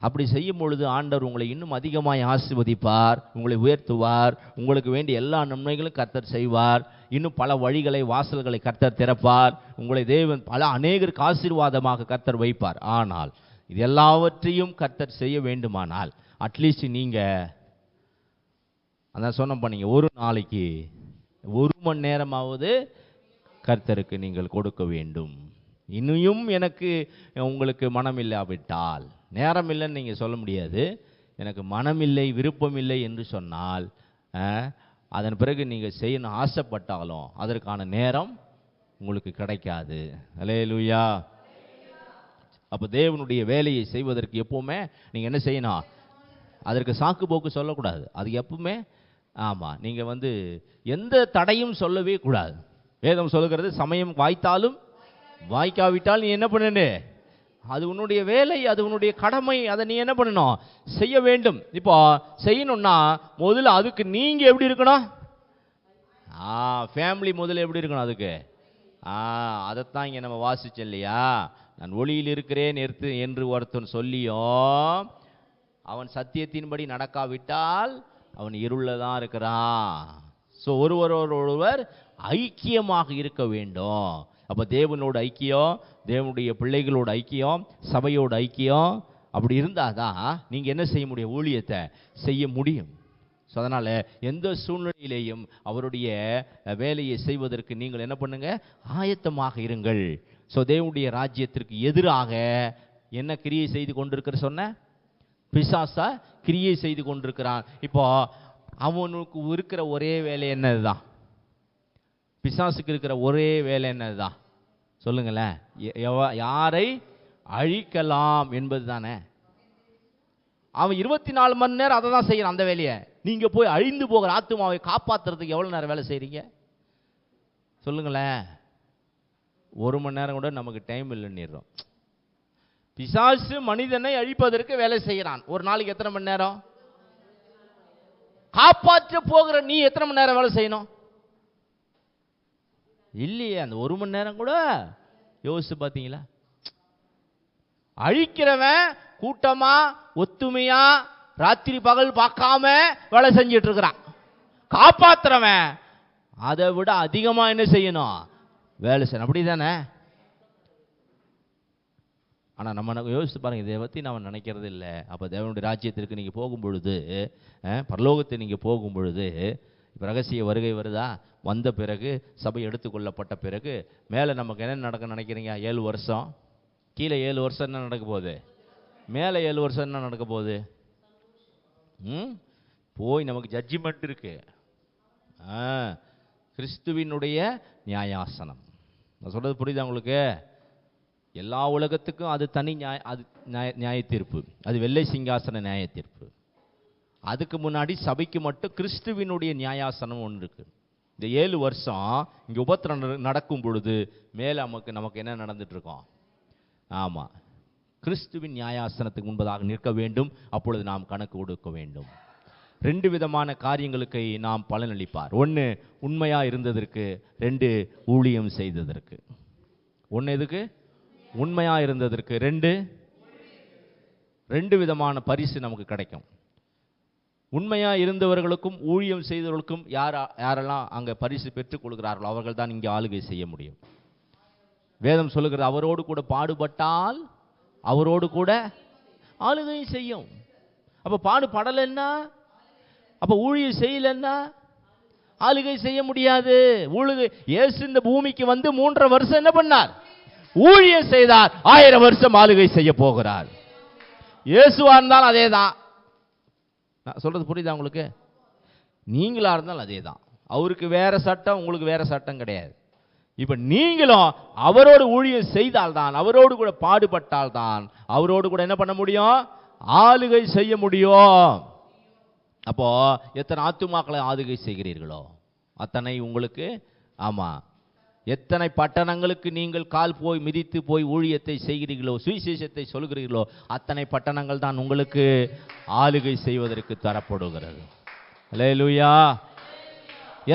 அப்படி செய்யும் பொழுது ஆண்டவர் உங்களை இன்னும் அதிகமாய் ஆசீர்வதிப்பார், உங்களை உயர்த்துவார். உங்களுக்கு வேண்டிய எல்லா நன்மைகளும் கர்த்தர் செய்வார். இன்னும் பல வழிகளை, வாசல்களை கர்த்தர் திறப்பார். உங்களை தேவன் பல அநேகருக்கு ஆசீர்வாதமாக கர்த்தர் வைப்பார். ஆனால் இது எல்லாவற்றையும் கர்த்தர் செய்ய வேண்டுமானால் அட்லீஸ்ட் நீங்க அதான் சொன்னப்ப, நீங்க ஒரு நாளைக்கு 1 மணி நேரமாவது கர்த்தருக்கு நீங்கள் கொடுக்க வேண்டும். இன்னும் எனக்கு உங்களுக்கு மனம் இல்லாவிட்டால், நேரம் இல்லைன்னு நீங்கள் சொல்ல முடியாது. எனக்கு மனமில்லை, விருப்பமில்லை என்று சொன்னால், அதன் பிறகு நீங்கள் செய்யணும் ஆசைப்பட்டாலும் அதற்கான நேரம் உங்களுக்கு கிடைக்காது. அல்லேலூயா. அப்போ தேவனுடைய வேலையை செய்வதற்கு எப்பவுமே நீங்கள் என்ன செய்யணும்? அதற்கு சாக்கு போக்கு சொல்லக்கூடாது. அது எப்பவுமே ஆமாம், நீங்கள் எந்த தடையும் சொல்லவே கூடாது. வேதம் சொல்லுகிறது, சமயம் வாய்த்தாலும் வாய்க்காவிட்டால் நீ என்ன பண்ணு? அது உன்னுடைய வேலை, அது உன்னுடைய கடமை. அதை நீ என்ன பண்ணணும்? செய்ய வேண்டும். இப்போ செய்யணும்னா முதல்ல அதுக்கு நீங்க எப்படி இருக்கணும்? ஃபேமிலி முதல்ல எப்படி இருக்கணும் அதுக்கு? அதைத்தான் இங்கே நம்ம வாசிச்சோம் இல்லையா? நான் ஒளியில் இருக்கிறேன் என்று ஒருத்தன் சொல்லியும் அவன் சத்தியத்தின்படி நடக்காவிட்டால் அவன் இருளில் தான் இருக்கிறான். ஸோ ஒருவர் ஐக்கியமாக இருக்க வேண்டும். அப்போ தேவனோட ஐக்கியம், தேவனுடைய பிள்ளைகளோட ஐக்கியம், சபையோட ஐக்கியம் அப்படி இருந்தால் தான் நீங்கள் என்ன செய்ய முடியும்? ஊழியத்தை செய்ய முடியும். ஸோ அதனால் எந்த சூழ்நிலையிலேயும் அவருடைய வேலையை செய்வதற்கு நீங்கள் என்ன பண்ணுங்க? ஆயத்தமாக இருங்கள். ஸோ தேவனுடைய ராஜ்யத்திற்கு எதிராக என்ன கிரியை செய்து கொண்டிருக்கிற சொன்ன? பிசாசா கிரியை செய்து கொண்டிருக்கிறான். இப்போ அவனுக்கு இருக்கிற ஒரே வேலை என்னதுதான்? பிசாசுக்கு இருக்கிற ஒரே வேலை என்னதுதான்? சொல்லுங்களேன். யாரை அழிக்கலாம் என்பது தானே. அவன் 24 மணி நேரம் அதை தான் செய்யறான், அந்த வேலையை. நீங்க போய் அழிந்து போகிற ஆத்துமாவை காப்பாற்றுறதுக்கு எவ்வளவு நேரம் வேலை செய்றீங்க? சொல்லுங்களேன். 1 மணி நேரம் கூட நமக்கு டைம் இல்லைன்னு. பிசாசு மனிதனை அழிப்பதற்கு வேலை செய்கிறான். ஒரு நாளைக்கு எத்தனை மணி நேரம்? காப்பாற்ற போகிற நீ எத்தனை மணி நேரம் வேலை செய்யணும்? இல்லையே, அந்த 1 மணி நேரம் கூட யோசிச்சு பார்த்தீங்களா? அழிக்கிறவன் கூட்டமா ஒத்துமையா ராத்திரி பகல் பார்க்காம வேலை செஞ்சிட்டு இருக்கிறான். காப்பாத்துறவன் அதை விட அதிகமா என்ன செய்யணும்? வேலை செய்யணும். அப்படிதானே? ஆனால் நம்ம யோசித்து பாருங்க, இதை பற்றி நம்ம நினைக்கிறது இல்லை. அப்போ தேவனுடைய ராஜ்யத்திற்கு நீங்கள் போகும் பொழுது, பரலோகத்தை நீங்கள் போகும் பொழுது, இப்போ ரகசிய வருகை வருதா? வந்த பிறகு சபை எடுத்துக்கொள்ளப்பட்ட பிறகு மேலே நமக்கு என்ன நடக்க நினைக்கிறீங்க? 7 வருஷம். கீழே 7 வருஷம் என்ன நடக்க போகுது? மேலே 7 வருஷம் என்ன நடக்க போகுது? போய் நமக்கு ஜட்ஜ்மெண்ட் இருக்கு. கிறிஸ்துவினுடைய நியாயாசனம். நான் சொல்றது புரியுதா உங்களுக்கு? எல்லா உலகத்துக்கும் அது தனி நியாய தீர்ப்பு. அது வெள்ளை சிங்காசன நியாய தீர்ப்பு. அதுக்கு முன்னாடி சபைக்கு மட்டும் கிறிஸ்துவினுடைய நியாயாசனம் ஒன்று இருக்கு. இந்த 7 வருஷம் இங்கே உபத்திரம் நடக்கும் பொழுது மேலே நமக்கு என்ன நடந்துட்டு இருக்கோம்? ஆமாம், கிறிஸ்துவின் நியாயாசனத்துக்கு முன்பதாக நிற்க வேண்டும். அப்பொழுது நாம் கணக்கு கொடுக்க வேண்டும். 2 விதமான காரியங்களுக்கு நாம் பலனளிப்பார். 1 உண்மையாக இருந்ததற்கு, 2 ஊழியம் செய்ததற்கு. 1 எதுக்கு? உண்மையாக இருந்ததற்கு. 2 விதமான பரிசு நமக்கு கிடைக்கும். உண்மையாக இருந்தவர்களுக்கும் ஊழியம் செய்தவர்களுக்கும் யாரெல்லாம் அங்கே பரிசு பெற்றுக் கொள்கிறார்களோ அவர்கள் தான் இங்கே ஆளுகை செய்ய முடியும். வேதம் சொல்லுகிறது, அவரோடு கூட பாடுபட்டால் அவரோடு கூட ஆளுகை செய்யும். அப்போ பாடுபடலைன்னா, அப்போ ஊழியம் செய்யலைன்னா ஆளுகை செய்ய முடியாது. இயேசு இந்த பூமிக்கு வந்து 3.5 வருஷம் என்ன பண்ணார்? ஊழியம் செய்தார். 1000 வருஷம் ஆளுகை செய்ய போகிறார். இயேசுவா இருந்தாலும் அதே தான். நான் சொல்றது புரியுதா உங்களுக்கு? நீங்களா இருந்தாலும் அதே தான். அவருக்கு வேற சட்டம், உங்களுக்கு வேற சட்டம் கிடையாது. இப்ப நீங்களும் அவரோடு ஊழியம் செய்தால்தான், அவரோடு கூட பாடுபட்டால்தான் அவரோடு கூட என்ன பண்ண முடியும்? ஆளுகை செய்ய முடியும். அப்போ எத்தனை ஆத்துமாக்களை ஆளுகை செய்கிறீர்களோ அத்தனை உங்களுக்கு, ஆமா, எத்தனை பட்டணங்களுக்கு நீங்கள் கால் போய் மிதித்து போய் ஊழியத்தை செய்கிறீர்களோ, சுவிசேஷத்தை சொல்கிறீர்களோ, அத்தனை பட்டணங்கள் தான் உங்களுக்கு ஆளுகை செய்வதற்கு தரப்படுகிறது. அல்லேலூயா.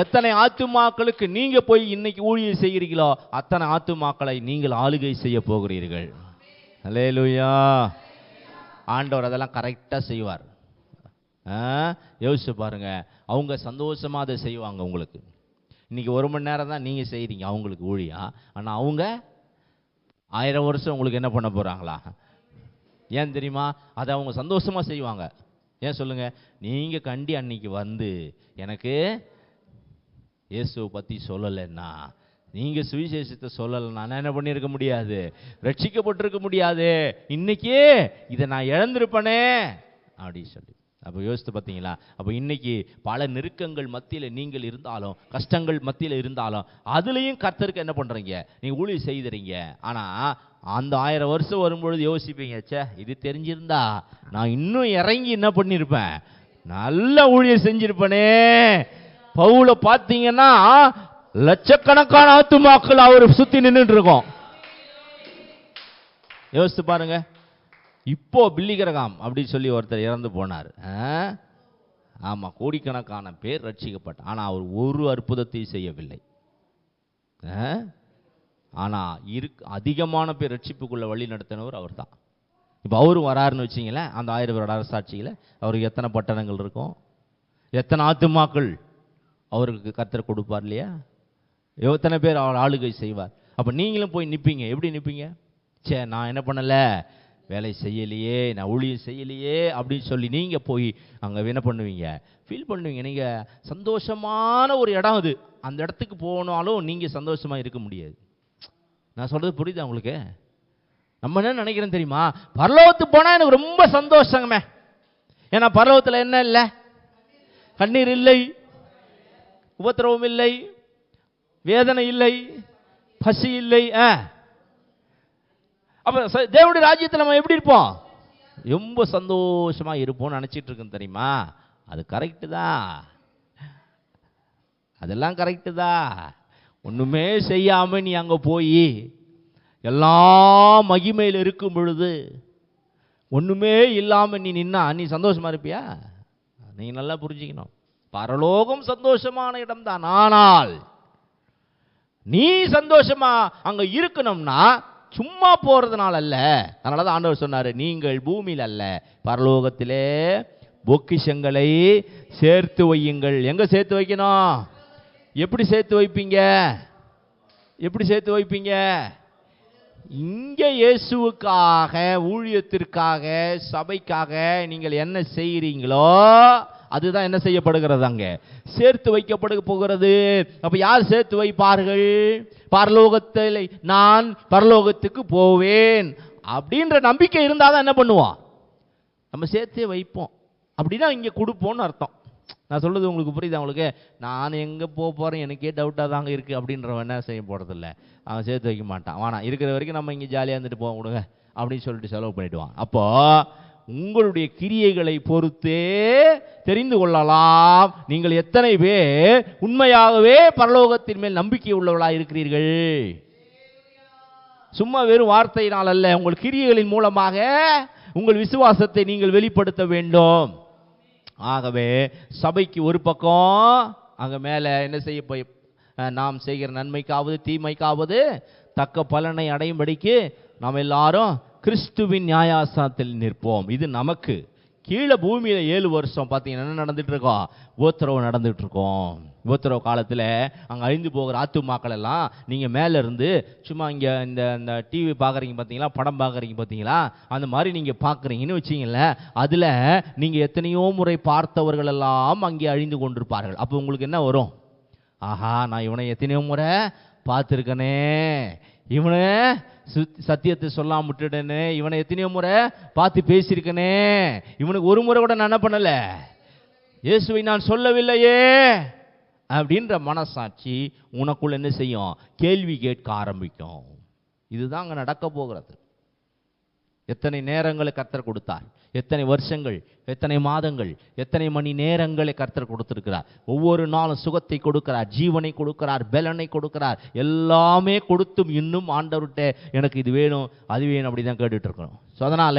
எத்தனை ஆத்துமாக்களுக்கு நீங்க போய் இன்னைக்கு ஊழியம் செய்கிறீர்களோ அத்தனை ஆத்துமாக்களை நீங்கள் ஆளுகை செய்ய போகிறீர்கள். அல்லேலூயா. ஆண்டவர் அதெல்லாம் கரெக்டா செய்வார். யோசிச்சு பாருங்க, அவங்க சந்தோஷமா அதை செய்வாங்க. உங்களுக்கு இன்னைக்கு 1 மணி நேரம் தான் நீங்க செய்றீங்க அவங்களுக்கு ஊழியம். ஆனா அவங்க 1000 வருஷம் உங்களுக்கு என்ன பண்ண போறாங்களா? ஏன் தெரியுமா? அதை அவங்க சந்தோஷமா செய்வாங்க. ஏன் சொல்லுங்க? நீங்க கண்டி அன்னைக்கு வந்து எனக்கு இயேசுவை பத்தி சொல்லலைன்னா, நீங்க சுவிசேஷத்தை சொல்லலைன்னா நான் என்ன பண்ணியிருக்க முடியாது? ரட்சிக்கப்பட்டிருக்க முடியாது. இன்னைக்கே இதை நான் இழந்திருப்பனே அப்படின்னு சொல்லி. அப்போ யோசித்து பார்த்தீங்களா? அப்போ இன்னைக்கு பல நெருக்கங்கள் மத்தியில் நீங்கள் இருந்தாலும், கஷ்டங்கள் மத்தியில் இருந்தாலும், அதுலேயும் கர்த்தருக்கு என்ன பண்ணுறீங்க? நீங்கள் ஊழியம் செய்துறீங்க. ஆனால் அந்த 1000 வருஷம் வரும்பொழுது யோசிப்பீங்க, ச்சே இது தெரிஞ்சிருந்தா நான் இன்னும் இறங்கி என்ன பண்ணியிருப்பேன்? நல்ல ஊழியம் செஞ்சிருப்பனே. பவுலை பார்த்தீங்கன்னா லட்சக்கணக்கான ஆத்துமாக்கள் அவர் சுற்றி நின்றுட்டு இருக்கோம். யோசித்து பாருங்க. இப்போ பில்லி கிரகாம் அப்படின்னு சொல்லி ஒருத்தர் இறந்து போனார். ஆமா, கோடிக்கணக்கான பேர் ரட்சிக்கப்பட்டார். ஆனா அவர் ஒரு அற்புதத்தையும் செய்யவில்லை. ஆனா அதிகமான பேர் ரட்சிப்புக்குள்ள வழி நடத்தினவர் அவர் தான். இப்போ அவரும் வராருன்னு வச்சிங்களேன், அந்த 1000 வருட அரசாட்சியில் அவருக்கு எத்தனை பட்டணங்கள் இருக்கும், எத்தனை ஆத்துமாக்கள் அவருக்கு கர்த்தர் கொடுப்பார் இல்லையா? எத்தனை பேர் அவர் ஆளுகை செய்வார். அப்போ நீங்களும் போய் நிற்பீங்க. எப்படி நிற்பீங்க? சே, நான் என்ன பண்ணலை, வேலை செய்யலையே, நான் ஊழியம் செய்யலையே அப்படின்னு சொல்லி நீங்கள் போய் அங்கே என்ன பண்ணுவீங்க, ஃபீல் பண்ணுவீங்க. நீங்கள் சந்தோஷமான ஒரு இடம் அது, அந்த இடத்துக்கு போனாலும் நீங்கள் சந்தோஷமாக இருக்க முடியாது. நான் சொல்கிறது புரியுதா உங்களுக்கு? நம்ம என்ன நினைக்கிறேன் தெரியுமா, பரலோகத்துக்கு போனால் எனக்கு ரொம்ப சந்தோஷங்கமே. ஏன்னா பரலோகத்தில் என்ன இல்லை, கண்ணீர் இல்லை, உபத்திரவம் இல்லை, வேதனை இல்லை, பசி இல்லை. அப்ப தேவனுடைய ராஜ்யத்தில் நம்ம எப்படி இருப்போம், ரொம்ப சந்தோஷமா இருப்போம்னு நினைச்சிட்டு இருக்கோம் தெரியுமா? அது கரெக்டு தான், அதெல்லாம் கரெக்டு தான். ஒண்ணுமே செய்யாம நீ அங்க போய் எல்லா மகிமையில் இருக்கும் பொழுது ஒண்ணுமே இல்லாம நீ நின்னா நீ சந்தோஷமா இருப்பியா? நீ நல்லா புரிஞ்சுக்கணும், பரலோகம் சந்தோஷமான இடம் தான். ஆனால் நீ சந்தோஷமா அங்க இருக்கணும்னா சும்மா போறதுனால அல்ல. அதனாலதான் ஆண்டவர் சொன்னாரு, நீங்கள் பூமியில் அல்ல பரலோகத்திலே பொக்கிஷங்களை சேர்த்து வையுங்கள். எங்க சேர்த்து வைக்கணும்? எப்படி சேர்த்து வைப்பீங்க? எப்படி சேர்த்து வைப்பீங்க? இங்க இயேசுவுக்காக, ஊழியத்திற்காக, சபைக்காக நீங்கள் என்ன செய்கிறீங்களோ அதுதான் என்ன செய்யப்படுகிறது, அங்க சேர்த்து வைக்கப்பட போகிறது. அப்ப யார் சேர்த்து வைப்பார்கள்? பரலோகத்தில் நான் பரலோகத்துக்கு போவேன் அப்படின்ற நம்பிக்கை இருந்தாதான் என்ன பண்ணுவோம், நம்ம சேர்த்தே வைப்போம். அப்படின்னா இங்க கொடுப்போம்னு அர்த்தம். நான் சொல்றது உங்களுக்கு புரியுதா? உங்களுக்கு நான் எங்க போறேன் எனக்கே டவுட்டாக தாங்க இருக்கு அப்படின்றவன் என்ன செய்ய போறதில்லை, அவன் சேர்த்து வைக்க மாட்டான். வானா இருக்கிற வரைக்கும் நம்ம இங்கே ஜாலியாக இருந்துட்டு போக கொடுங்க அப்படின்னு சொல்லிட்டு செலவு பண்ணிடுவான். அப்போ உங்களுடைய கிரியைகளை பொறுத்தே தெரிந்து கொள்ளலாம் நீங்கள் எத்தனை பேர் உண்மையாகவே பரலோகத்தின் மேல் நம்பிக்கை உள்ளவர்களாக இருக்கிறீர்கள். சும்மா வெறும் வார்த்தையினால் அல்ல, உங்கள் கிரியைகளின் மூலமாக உங்கள் விசுவாசத்தை நீங்கள் வெளிப்படுத்த வேண்டும். ஆகவே சபைக்கு ஒரு பக்கம் அங்க மேல என்ன செய்ய போய் நாம் செய்கிற நன்மைக்காவது தீமைக்காவது தக்க பலனை அடையும்படிக்கு நாம் எல்லாரும் கிறிஸ்துவின் நியாயாசனத்தில் நிற்போம். இது நமக்கு. கீழே பூமியில 7 வருஷம் பார்த்தீங்கன்னா என்ன நடந்துட்டு இருக்கோம், உபத்திரவு நடந்துட்டு இருக்கோம். உபத்திரவு காலத்தில் அங்கே அழிந்து போகிற ஆத்துமாக்கள் எல்லாம் நீங்கள் மேலே இருந்து சும்மா இங்கே இந்த டிவி பார்க்குறீங்க பார்த்தீங்களா, படம் பார்க்குறீங்க பார்த்தீங்களா, அந்த மாதிரி நீங்கள் பார்க்குறீங்கன்னு வச்சிங்களேன். அதில் நீங்கள் எத்தனையோ முறை பார்த்தவர்கள் எல்லாம் அங்கே அழிந்து கொண்டிருப்பார்கள். அப்போ உங்களுக்கு என்ன வரும், ஆஹா நான் இவனை எத்தனையோ முறை பார்த்துருக்கனே, இவனை சத்தியத்தை சொல்லாம விட்டுடனே, இவனை எத்தனையோ முறை பார்த்து பேசியிருக்கனே, இவனுக்கு ஒரு முறை கூட நான் என்ன பண்ணல, இயேசுவை நான் சொல்லவில்லையே அப்படின்ற மனசாட்சி உனக்குள்ள என்ன செய்யும், கேள்வி கேட்க ஆரம்பிக்கும். இதுதான் அங்க நடக்க போகிறது. எத்தனை நேரங்களை கர்த்தர் கொடுத்தார், எத்தனை வருஷங்கள், எத்தனை மாதங்கள், எத்தனை மணி நேரங்களை கர்த்தர் கொடுத்திருக்கிறார். ஒவ்வொரு நாளும் சுகத்தை கொடுக்கிறார், ஜீவனை கொடுக்கிறார், பலனை கொடுக்கிறார். எல்லாமே கொடுத்தும் இன்னும் ஆண்டவர்கிட்ட எனக்கு இது வேணும் அது வேணும் அப்படி தான் கேட்டுட்டு இருக்கணும். ஸோ அதனால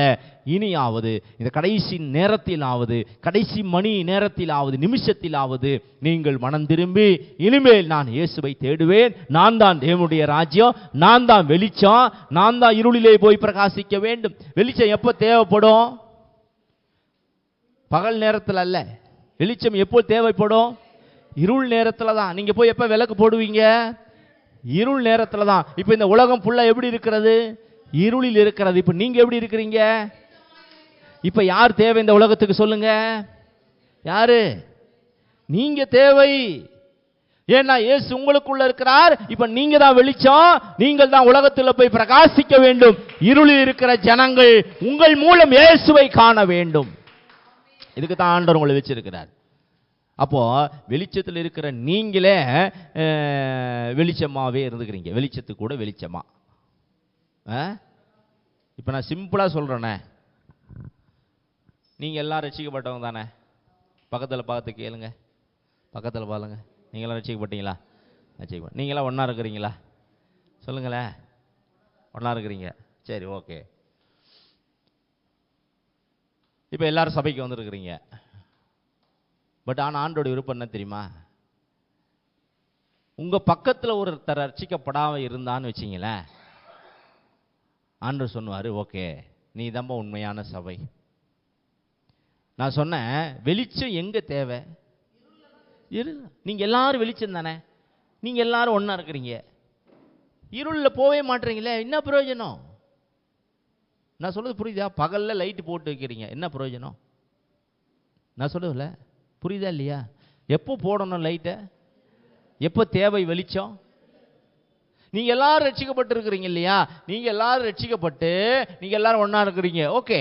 இனியாவது இந்த கடைசி நேரத்திலாவது, கடைசி மணி நேரத்திலாவது, நிமிஷத்திலாவது நீங்கள் மனம் திரும்பி இனிமேல் நான் இயேசுவை தேடுவேன், நான் தான் தேவனுடைய ராஜ்யம், நான் தான் வெளிச்சம், நான் தான் இருளிலே போய் பிரகாசிக்க வேண்டும். வெளிச்சம் எப்போ தேவைப்படும்? பகல் நேரத்தில் அல்ல. வெளிச்சம் எப்போ தேவைப்படும்? இருள் நேரத்தில் தான். நீங்க போய் எப்போ விளக்கு போடுவீங்க? இருள் நேரத்தில் தான். இப்போ இந்த உலகம் ஃபுல்லா எப்படி இருக்கிறது? இருளில் இருக்கிறது. இப்போ நீங்க எப்படி இருக்கிறீங்க? இப்போ யார் தேவை இந்த உலகத்துக்கு சொல்லுங்க? யாரு? நீங்க தேவை. ஏன்னா இயேசு உங்களுக்குள்ள இருக்கிறார். இப்ப நீங்க தான் வெளிச்சம், நீங்கள் தான் உலகத்தில் போய் பிரகாசிக்க வேண்டும். இருளில் இருக்கிற ஜனங்கள் உங்கள் மூலம் இயேசுவை காண வேண்டும். இதுக்கு தான் ஆண்டவர் உங்களை வச்சிருக்கிறார். அப்போ வெளிச்சத்தில் இருக்கிற நீங்களே வெளிச்சமாவே இருந்துக்கிறீங்க. வெளிச்சத்துக்கு கூட வெளிச்சமா. இப்ப நான் சிம்பிளா சொல்றேனே, நீங்க எல்லாம் ரட்சிக்கப்பட்டவங்க தானே? பக்கத்தில் பார்த்து கேளுங்க, பக்கத்தில் பாருங்க, நீங்களாம் ரட்சிக்கப்பட்டீங்களா? ரட்சிக்கப்பட்ட நீங்களாம் ஒன்றா இருக்கிறீங்களா? சொல்லுங்களேன். ஒன்றா இருக்கிறீங்க, சரி, ஓகே. இப்போ எல்லாரும் சபைக்கு வந்துருக்கிறீங்க. பட் ஆனால் ஆண்டோட விருப்பம் என்ன தெரியுமா? உங்க பக்கத்துல ஒருத்தர் ரட்சிக்கப்படாம இருந்தான்னு வச்சிங்களேன், ஆண்டவர் சொன்னாரு, ஓகே நீ தான்பா உண்மையான சபை. நான் சொன்னேன், வெளிச்சம் எங்க தேவை? நீங்க எல்லாரும் வெளிச்சம் தானே, நீங்க எல்லாரும் ஒன்னா இருக்கிறீங்க, இருள்ல போவே மாட்டீங்களே, என்ன பிரயோஜனம்? நான் சொல்றது புரியுதா? பகல்ல லைட் போட்டு வைக்கிறீங்க, என்ன பிரயோஜனம்? நான் சொல்லுவல புரியுதா இல்லையா? எப்போ போடணும் லைட்டை? எப்போ தேவை வெளிச்சம்? நீங்க எல்லாரும் ரட்சிக்கப்பட்டு இருக்கிறீங்க இல்லையா? நீங்க எல்லாரும் ரட்சிக்கப்பட்டு நீங்க எல்லாரும் ஒன்னா இருக்கிறீங்க, ஓகே.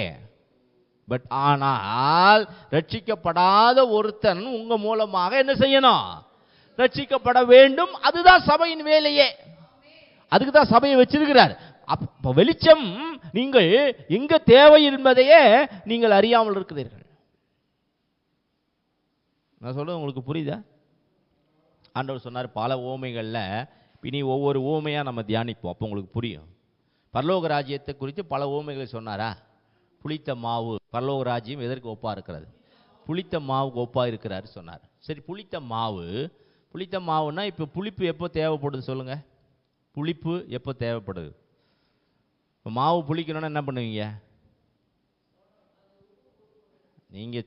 பட் ஆனால் ரட்சிக்கப்படாத ஒருத்தன் உங்க மூலமாக என்ன செய்யணும்? ரட்சிக்கப்பட வேண்டும். அதுதான் சபையின் வேலையே. அதுக்கு தான் சபையை வச்சிருக்கிறார். அப்ப வெளிச்சம் நீங்கள் எங்க தேவை என்பதையே நீங்கள் அறியாமல் இருக்கிறீர்கள். நான் சொல்றது உங்களுக்கு புரியுதா? ஆண்டவர் சொன்னார் பல ஓமைகள்ல, இனி ஒவ்வொரு ஓமையா நம்ம தியானிப்போம், அப்போ உங்களுக்கு புரியும். பரலோக ராஜ்யத்தை குறித்து பல ஓமைகளை சொன்னாரா? புளித்த மாவு, பரலோக ராஜ்யம் எதற்கு ஒப்பா இருக்கிறது? புளித்த மாவுக்கு ஒப்பா இருக்கிறாரு சொன்னார். சரி, புளித்த மாவுன்னா இப்போ புளிப்பு எப்போ தேவைப்படுது சொல்லுங்க? புளிப்பு எப்போ தேவைப்படுது? இப்போ மாவு புளிக்கணும்னா என்ன பண்ணுவீங்க? நீங்க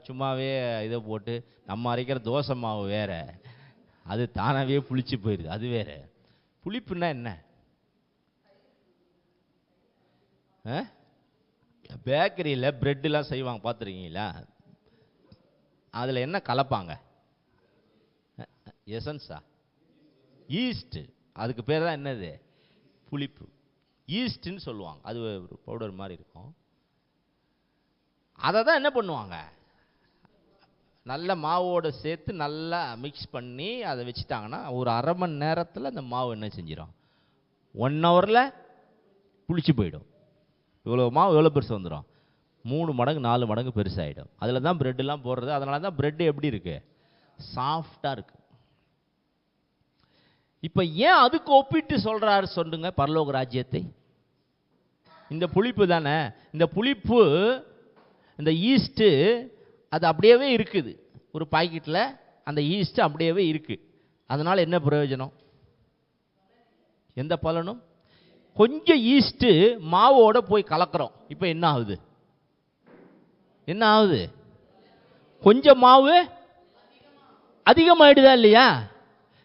சும்மாவே இதை போட்டு, நம்ம அரைக்கிற தோசை மாவு வேற, அது தானாவே புளிச்சு போயிடுது, அது வேற. புளிப்புன்னா என்ன? பேக்கரியில் பிரெட்லாம் செய்வாங்க, பார்த்துருக்கீங்களா? அதில் என்ன கலப்பாங்க? எசன்ஸா? ஈஸ்ட். அதுக்கு பேர் தான் என்னது? புளிப்பு. ஈஸ்ட்ன்னு சொல்லுவாங்க. அது ஒரு பவுடர் மாதிரி இருக்கும். அதை தான் என்ன பண்ணுவாங்க? நல்ல மாவோடு சேர்த்து நல்லா மிக்ஸ் பண்ணி அதை வச்சுட்டாங்கன்னா ஒரு அரை மணி நேரத்தில் அந்த மாவு என்ன செஞ்சிடும்? 1 ஹவரில் புளிச்சு போயிடும். இவ்வளோ மாவு எவ்வளோ பெருசு வந்துடும்? 3 மடங்கு 4 மடங்கு பெருசாகிடும். அதில் தான் பிரெட்டெல்லாம் போடுறது. அதனால தான் பிரெட்டு எப்படி இருக்கு? சாஃப்டாக இருக்கு. இப்போ ஏன் அதுக்கு ஒப்பிட்டு சொல்றாரு சொல்லுங்க பரலோக ராஜ்யத்தை? இந்த புளிப்பு தானே, இந்த புளிப்பு, இந்த ஈஸ்ட்டு அது அப்படியே இருக்குது. ஒரு பாக்கெட்டில் அந்த ஈஸ்ட் அப்படியே இருக்கு. அதனால என்ன பிரயோஜனம்? எந்த பலனும்? கொஞ்சம் ஈஸ்ட் மாவோட போய் கலக்கிறோம், இப்போ என்ன ஆகுது? என்ன ஆகுது? கொஞ்சம் மாவு அதிகமாயிடுதா இல்லையா?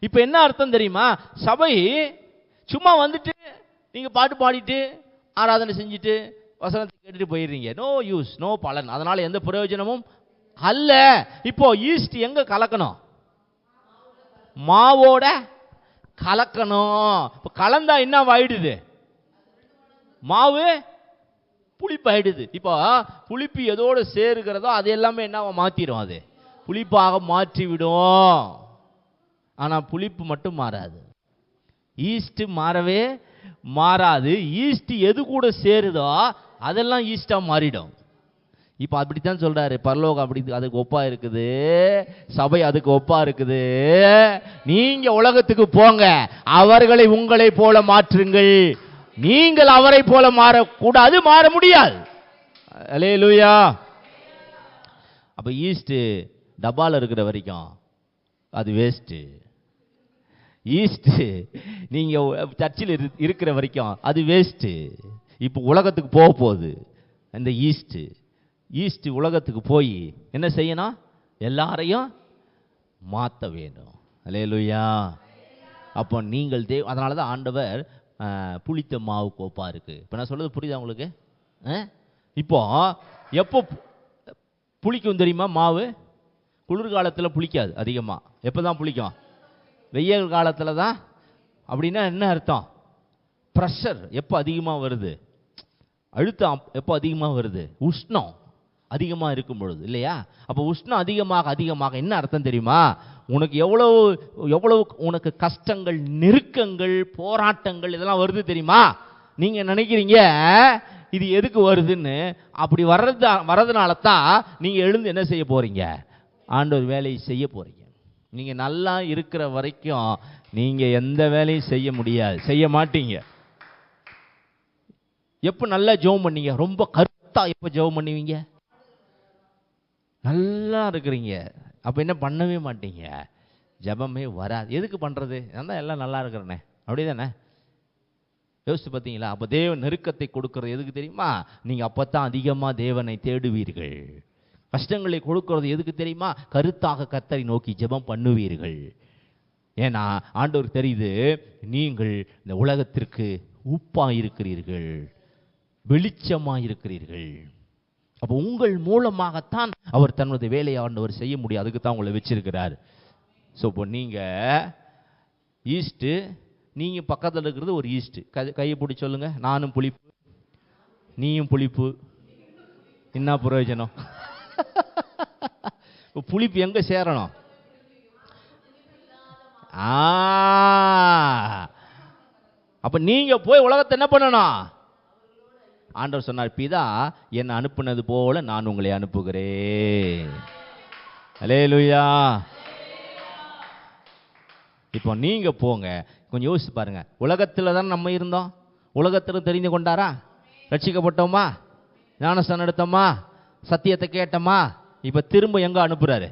இப்போ என்ன அர்த்தம் தெரியுமா? சபை சும்மா வந்துட்டு நீங்க பாட்டு பாடிட்டு ஆராதனை செஞ்சுட்டு வசனத்தை கேட்டுட்டு போயிடுறீங்க, நோ யூஸ், நோ பலன். அதனால எந்த பிரயோஜனமும் அல்ல. இப்போ ஈஸ்ட் எங்க கலக்கணும்? மாவோட கலக்கணும். இப்போ கலந்தா என்ன ஆயிடுது? மாவு புளிப்பாயிடுது. இப்போ புளிப்பு எதோடு சேருகிறதோ அது எல்லாமே என்ன மாத்திரும்? அது புளிப்பாக மாற்றிவிடும். ஆனா புளிப்பு மட்டும் மாறாது, ஈஸ்ட் மாறவே மாறாது. ஈஸ்ட் எது கூட சேருதோ அதெல்லாம் ஈஸ்டா மாறிடும். இப்ப அப்படித்தான் சொல்றாரு, பரலோகம் அப்படி அதுக்கு ஒப்பா இருக்குது, சபை அதுக்கு ஒப்பா இருக்குது. நீங்க உலகத்துக்கு போங்க, அவர்களை உங்களை போல மாற்றுங்கள். நீங்கள் அவரை போல மாறக்கூடாது, மாற முடியாது. அல்லேலூயா. அப்ப ஈஸ்ட் டப்பால இருக்கிற வரைக்கும் அது வேஸ்ட். ஈஸ்ட் நீங்க சர்ச்சில் இருக்கிற வரைக்கும் அது வேஸ்ட். இப்போ உலகத்துக்கு போக போகுது அந்த ஈஸ்ட் உலகத்துக்கு போய் என்ன செய்யணும்? எல்லாரையும் மாற்ற வேணும். அல்லேலூயா. அப்போ நீங்கள் அதனால தான் ஆண்டவர் புளித்த மாவு கோப்பா இருக்கு. இப்போ நான் சொல்றது புரியுதா உங்களுக்கு? இப்போ எப்போ புளிக்கும் தெரியுமா? மாவு குளிர்காலத்தில் புளிக்காது அதிகமாக. எப்போ தான் புளிக்கும்? வெயில் காலத்தில் தான். அப்படின்னா என்ன அர்த்தம்? ப்ரெஷர் எப்போ அதிகமாக வருது? அழுத்தம் எப்போ அதிகமாக வருது? உஷ்ணம் அதிகமாக இருக்கும் பொழுது இல்லையா? அப்போ உஷ்ணம் அதிகமாக அதிகமாக என்ன அர்த்தம் தெரியுமா? உனக்கு எவ்வளவு உனக்கு கஷ்டங்கள், நெருக்கங்கள், போராட்டங்கள் இதெல்லாம் வருது தெரியுமா? நீங்க நினைக்கிறீங்க இது எதுக்கு வருதுன்னு. அப்படி வர்றதுனால தான் நீங்க எழுந்து என்ன செய்ய போறீங்க? ஆண்டவர் வேலையை செய்ய போறீங்க. நீங்க நல்லா இருக்கிற வரைக்கும் நீங்க எந்த வேலையும் செய்ய முடியாது, செய்ய மாட்டீங்க. எப்ப நல்லா ஜெபம் பண்ணீங்க? ரொம்ப கருத்தா எப்ப ஜெபம் பண்ணுவீங்க? நல்லா இருக்கிறீங்க, அப்போ என்ன பண்ணவே மாட்டீங்க, ஜெபமே வராது. எதுக்கு பண்ணுறது? நான் எல்லாம் நல்லா இருக்கிறேனே, அப்படி தானே? யோசிச்சு பார்த்தீங்களா? அப்போ தேவன் நெருக்கத்தை கொடுக்கறது எதுக்கு தெரியுமா? நீங்கள் அப்போ தான் அதிகமாக தேவனை தேடுவீர்கள். கஷ்டங்களை கொடுக்கறது எதுக்கு தெரியுமா? கருத்தாக கர்த்தரை நோக்கி ஜெபம் பண்ணுவீர்கள். ஏன்னா ஆண்டவருக்கு தெரியுது, நீங்கள் இந்த உலகத்திற்கு உப்பாக இருக்கிறீர்கள், வெளிச்சமாக இருக்கிறீர்கள். அப்போ உங்கள் மூலமாகத்தான் அவர் தன்னுடைய வேலையை ஆண்டவர் செய்ய முடியும். அதுக்கு தான் உங்களை வச்சிருக்கிறார். ஸோ இப்போ நீங்கள் ஈஸ்ட்டு, நீங்கள் பக்கத்தில் இருக்கிறது ஒரு ஈஸ்ட்டு. கையை பிடிச்சி சொல்லுங்க, நானும் புளிப்பு நீயும் புளிப்பு, என்ன பிரயோஜனம்? புளிப்பு எங்கே சேரணும்? அப்ப நீங்க போய் உலகத்தை என்ன பண்ணணும்? ஆண்டவர் சொன்னார், பிதா என்னை அனுப்புனது போல நான் உங்களை அனுப்புகிறேன். அல்லேலூயா. இப்போ நீங்க போங்க. கொஞ்சம் யோசிச்சு பாருங்க. உலகத்தில் தான் நம்ம இருந்தோம். உலகத்தில் தெரிந்து கொண்டாரா? ரட்சிக்கப்பட்டோமா? ஞானஸ்தானம் எடுத்தோமா? சத்தியத்தை கேட்டோமா? இப்ப திரும்ப எங்க அனுப்புறாரு?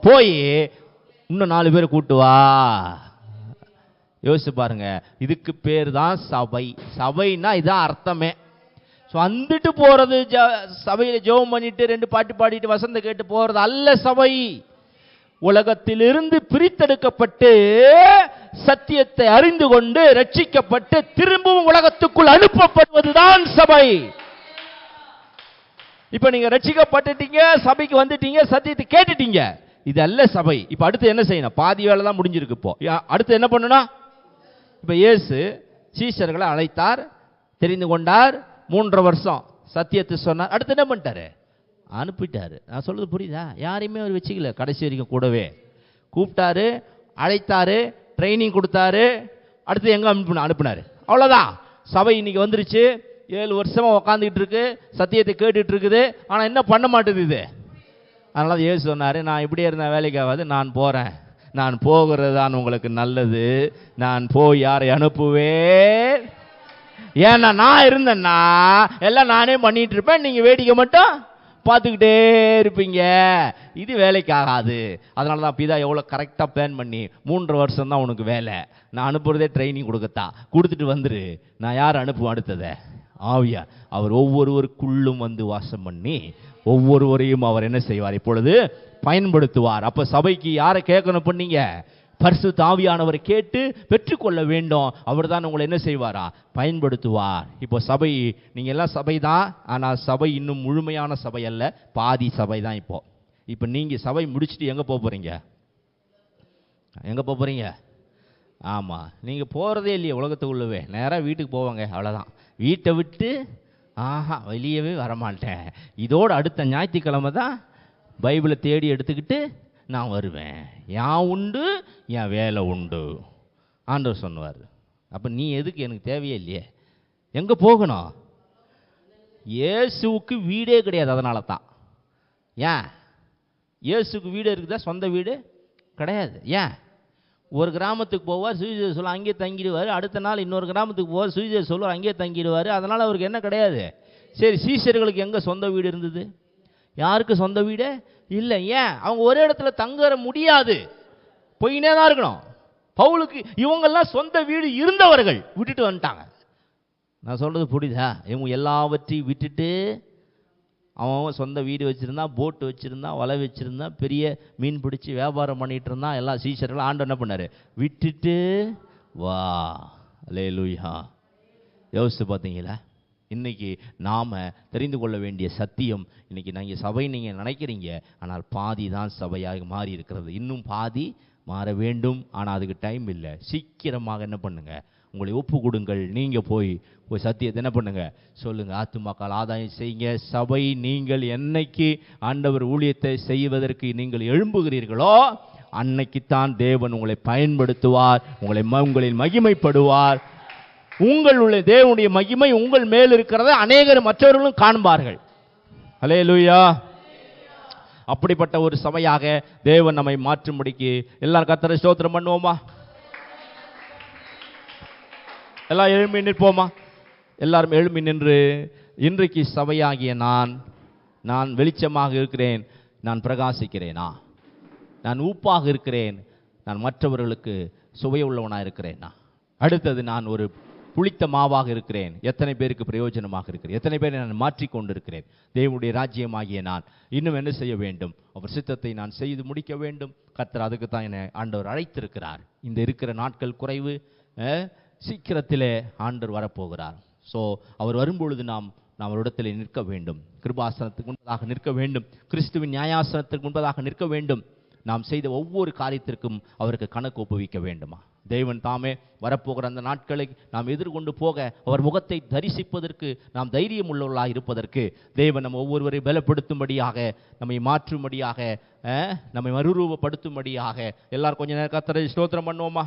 போய் இன்னும் 4 பேரை கூட்டு வா. யோசிச்சு பாருங்க. இதுக்கு பேர் தான் சபை. சபைன்னா இதான் அர்த்தமே. ஸோ வந்துட்டு போறது, சபையில் ஜெபம் பண்ணிட்டு 2 பாட்டு பாடிட்டு வசந்த கேட்டு போறது அல்ல சபை. உலகத்திலிருந்து பிரித்தெடுக்கப்பட்டு சத்தியத்தை அறிந்து கொண்டு ரட்சிக்கப்பட்டு திரும்பவும் உலகத்துக்குள் அனுப்பப்படுவதுதான் சபை. இப்ப நீங்க ரட்சிக்கப்பட்டுட்டீங்க, சபைக்கு வந்துட்டீங்க, சத்தியத்தை கேட்டுட்டீங்க, இது அல்ல சபை. இப்ப அடுத்து என்ன செய்யணும்? பாதி வேலை தான் முடிஞ்சிருக்கு. இப்போ அடுத்து என்ன பண்ணணும்? இப்ப இயேசு சீஷர்களை அழைத்தார், தெரிந்து கொண்டார், 3.5 வருஷம் சத்தியத்தை சொன்னார். அடுத்து என்ன பண்ணிட்டாரு? அனுப்பிட்டாரு. நான் சொல்றது புரியுதா? யாரையுமே அவர் வச்சுக்கல. கடைசி வரைக்கும் கூடவே கூப்பிட்டாரு, அழைத்தாரு, ட்ரைனிங் கொடுத்தாரு. அடுத்து எங்க அனுப்பினாரு? அவ்வளவுதான். சபை இன்னைக்கு வந்துருச்சு. 7 வருஷமா உக்காந்துக்கிட்டு இருக்கு, சத்தியத்தை கேட்டுட்டு இருக்குது. ஆனா என்ன பண்ண மாட்டேது இது? அதனால இயேசு சொன்னாரு, நான் இப்படியே இருந்த வேலைக்காவது, நான் போறேன், நான் போகிறது தான் உங்களுக்கு நல்லது, நான் போய் யாரை அனுப்புவேன். ஏன்னா நான் இருந்தேன்னா எல்லாம் நானே பண்ணிட்டு இருப்பேன், நீங்க வேடிக்கை மட்டும் பார்த்துக்கிட்டே இருப்பீங்க. இது வேலைக்கு ஆகாது. அதனால தான் பிதா எவ்வளோ கரெக்டாக பிளான் பண்ணி 3.5 வருஷம் தான் உனக்கு வேலை, நான் அனுப்புறதே ட்ரைனிங் கொடுக்கத்தான், கொடுத்துட்டு வந்துரு. நான் யார் அனுப்புவேன்? அடுத்ததை ஆவியா. அவர் ஒவ்வொருவருக்குள்ளும் வந்து வாசம் பண்ணி ஒவ்வொருவரையும் அவர் என்ன செய்வார்? இப்பொழுது பயன்படுத்துவார். அப்ப சபைக்கு யாரை கேட்கணும்? பண்ணீங்க பரிசுத்த ஆவியானவரை கேட்டு பெற்றுக்கொள்ள வேண்டும். அவர் தான் உங்களை என்ன செய்வாரா? பயன்படுத்துவார். இப்போ சபை, நீங்க எல்லாம் சபை தான், ஆனால் சபை இன்னும் முழுமையான சபை அல்ல, பாதி சபை தான். இப்போ நீங்க சபை முடிச்சுட்டு எங்க போறீங்க? எங்க போறீங்க? ஆமா, நீங்க போறதே இல்லையே உலகத்துக்குள்ளவே, நேராக வீட்டுக்கு போவாங்க, அவ்வளவுதான். வீட்டை விட்டு வெளியவே வரமாட்டேன். இதோடு அடுத்த ஞாயிற்றுக்கிழமை தான் பைபிளை தேடி எடுத்துக்கிட்டு நான் வருவேன். என் உண்டு, என் வேலை உண்டு, ஆண்டவர் சொன்னார். அப்போ நீ எதுக்கு? எனக்கு தேவையே இல்லையே. எங்கே போகணும்? இயேசுவுக்கு வீடே கிடையாது. அதனால தான். ஏன்? இயேசுக்கு வீடு இருக்குதா? சொந்த வீடு கிடையாது. ஏன்? ஒரு கிராமத்துக்கு போவார், சுவிசேஷம் சொல்ல அங்கேயே தங்கிடுவார். அடுத்த நாள் இன்னொரு கிராமத்துக்கு போவார், சுவிசேஷம் சொல்ல அங்கேயே தங்கிடுவார். அதனால் அவருக்கு என்ன கிடையாது? சரி, சீஷர்களுக்கு எங்கே சொந்த வீடு இருந்தது? யாருக்கு சொந்த வீடு இல்லை. ஏன்? அவங்க ஒரே இடத்துல தங்க முடியாது, போயினே தான் இருக்கணும். பவுலுக்கு இவங்கெல்லாம் சொந்த வீடு இருந்தவர்கள், விட்டுட்டு வந்துட்டாங்க. நான் சொல்றது புரியுதா? இவங்க எல்லாவற்றையும் விட்டுட்டு, அவன் சொந்த வீடு வச்சுருந்தான், போட்டு வச்சுருந்தான், வலை வச்சுருந்தான், பெரிய மீன் பிடிச்சி வியாபாரம் பண்ணிகிட்டு இருந்தான். எல்லா சீஷர்களும் ஆண்டவர் என்ன பண்ணார்? விட்டுட்டு வா. அல்லேலூயா. யோசிச்சு பார்த்தீங்களா? இன்னைக்கு நாம் தெரிந்து கொள்ள வேண்டிய சத்தியம், இன்னைக்கு நீங்கள் சபை நீங்கள் நினைக்கிறீங்க, ஆனால் பாதி தான் சபையாக மாறி இருக்கிறது. இன்னும் பாதி மாற வேண்டும், ஆனால் அதுக்கு டைம் இல்லை. சீக்கிரமாக என்ன பண்ணுங்க? உங்களை ஒப்பு கொடுங்கள். நீங்கள் போய் சத்தியத்தை என்ன பண்ணுங்க? சொல்லுங்க. ஆத்துமாக்கள் ஆதாயம் செய்யுங்க. சபை, நீங்கள் என்னைக்கு ஆண்டவர் ஊழியத்தை செய்வதற்கு நீங்கள் எழும்புகிறீர்களோ அன்னைக்குத்தான் தேவன் உங்களை பயன்படுத்துவார், உங்களில் மகிமைப்படுவார். உங்களுடைய தேவனுடைய மகிமை உங்கள் மேல் இருக்கிறத அநேகர் மற்றவர்களும் காண்பார்கள். அல்லேலூயா. அப்படிப்பட்ட ஒரு சபையாக தேவன் நம்மை மாற்றும்படிக்கு எல்லாரும் கர்த்தரை ஸ்தோத்திரம் பண்ணுவோமா? எல்லாம் எழும்பி நிற்போமா? எல்லாரும் எழும்பி நின்று, இன்றைக்கு சபையாகிய நான் வெளிச்சமாக இருக்கிறேன், நான் பிரகாசிக்கிறேனா? நான் உப்பாக இருக்கிறேன், நான் மற்றவர்களுக்கு சுவையுள்ளவனாக இருக்கிறேனா? அடுத்தது, நான் ஒரு புளித்த மாவாக இருக்கிறேன், எத்தனை பேருக்கு பிரயோஜனமாக இருக்கிறேன்? எத்தனை பேரை நான் மாற்றிக்கொண்டு இருக்கிறேன்? தேவனுடைய ராஜ்யமாகிய நான் இன்னும் என்ன செய்ய வேண்டும்? அவர் சித்தத்தை நான் செய்து முடிக்க வேண்டும். கர்த்தர் அதுக்கு தான் என்னை ஆண்டவர் அழைத்திருக்கிறார். இந்த இருக்கிற நாட்கள் குறைவு, சீக்கிரத்திலே ஆண்டவர் வரப்போகிறார். ஸோ அவர் வரும்பொழுது நாம் அவரிடத்தில் நிற்க வேண்டும். கிருபாசனத்துக்கு முன்பதாக நிற்க வேண்டும். கிறிஸ்துவின் நியாயாசனத்துக்கு முன்பதாக நிற்க வேண்டும். நாம் செய்த ஒவ்வொரு காரியத்திற்கும் அவருக்கு கணக்கு ஒப்புவிக்க வேண்டுமா? தேவன் தாமே வரப்போகிற அந்த நாட்களை நாம் எதிர்கொண்டு போக, அவர் முகத்தை தரிசிப்பதற்கு நாம் தைரியம் உள்ளவர்களாக இருப்பதற்கு தேவன் நம்ம ஒவ்வொருவரை பலப்படுத்தும்படியாக, நம்மை மாற்றும்படியாக, நம்மை மறுரூபப்படுத்தும்படியாக எல்லாரும் கொஞ்ச நேரம் கர்த்தரை ஸ்தோத்திரம் பண்ணுவோமா?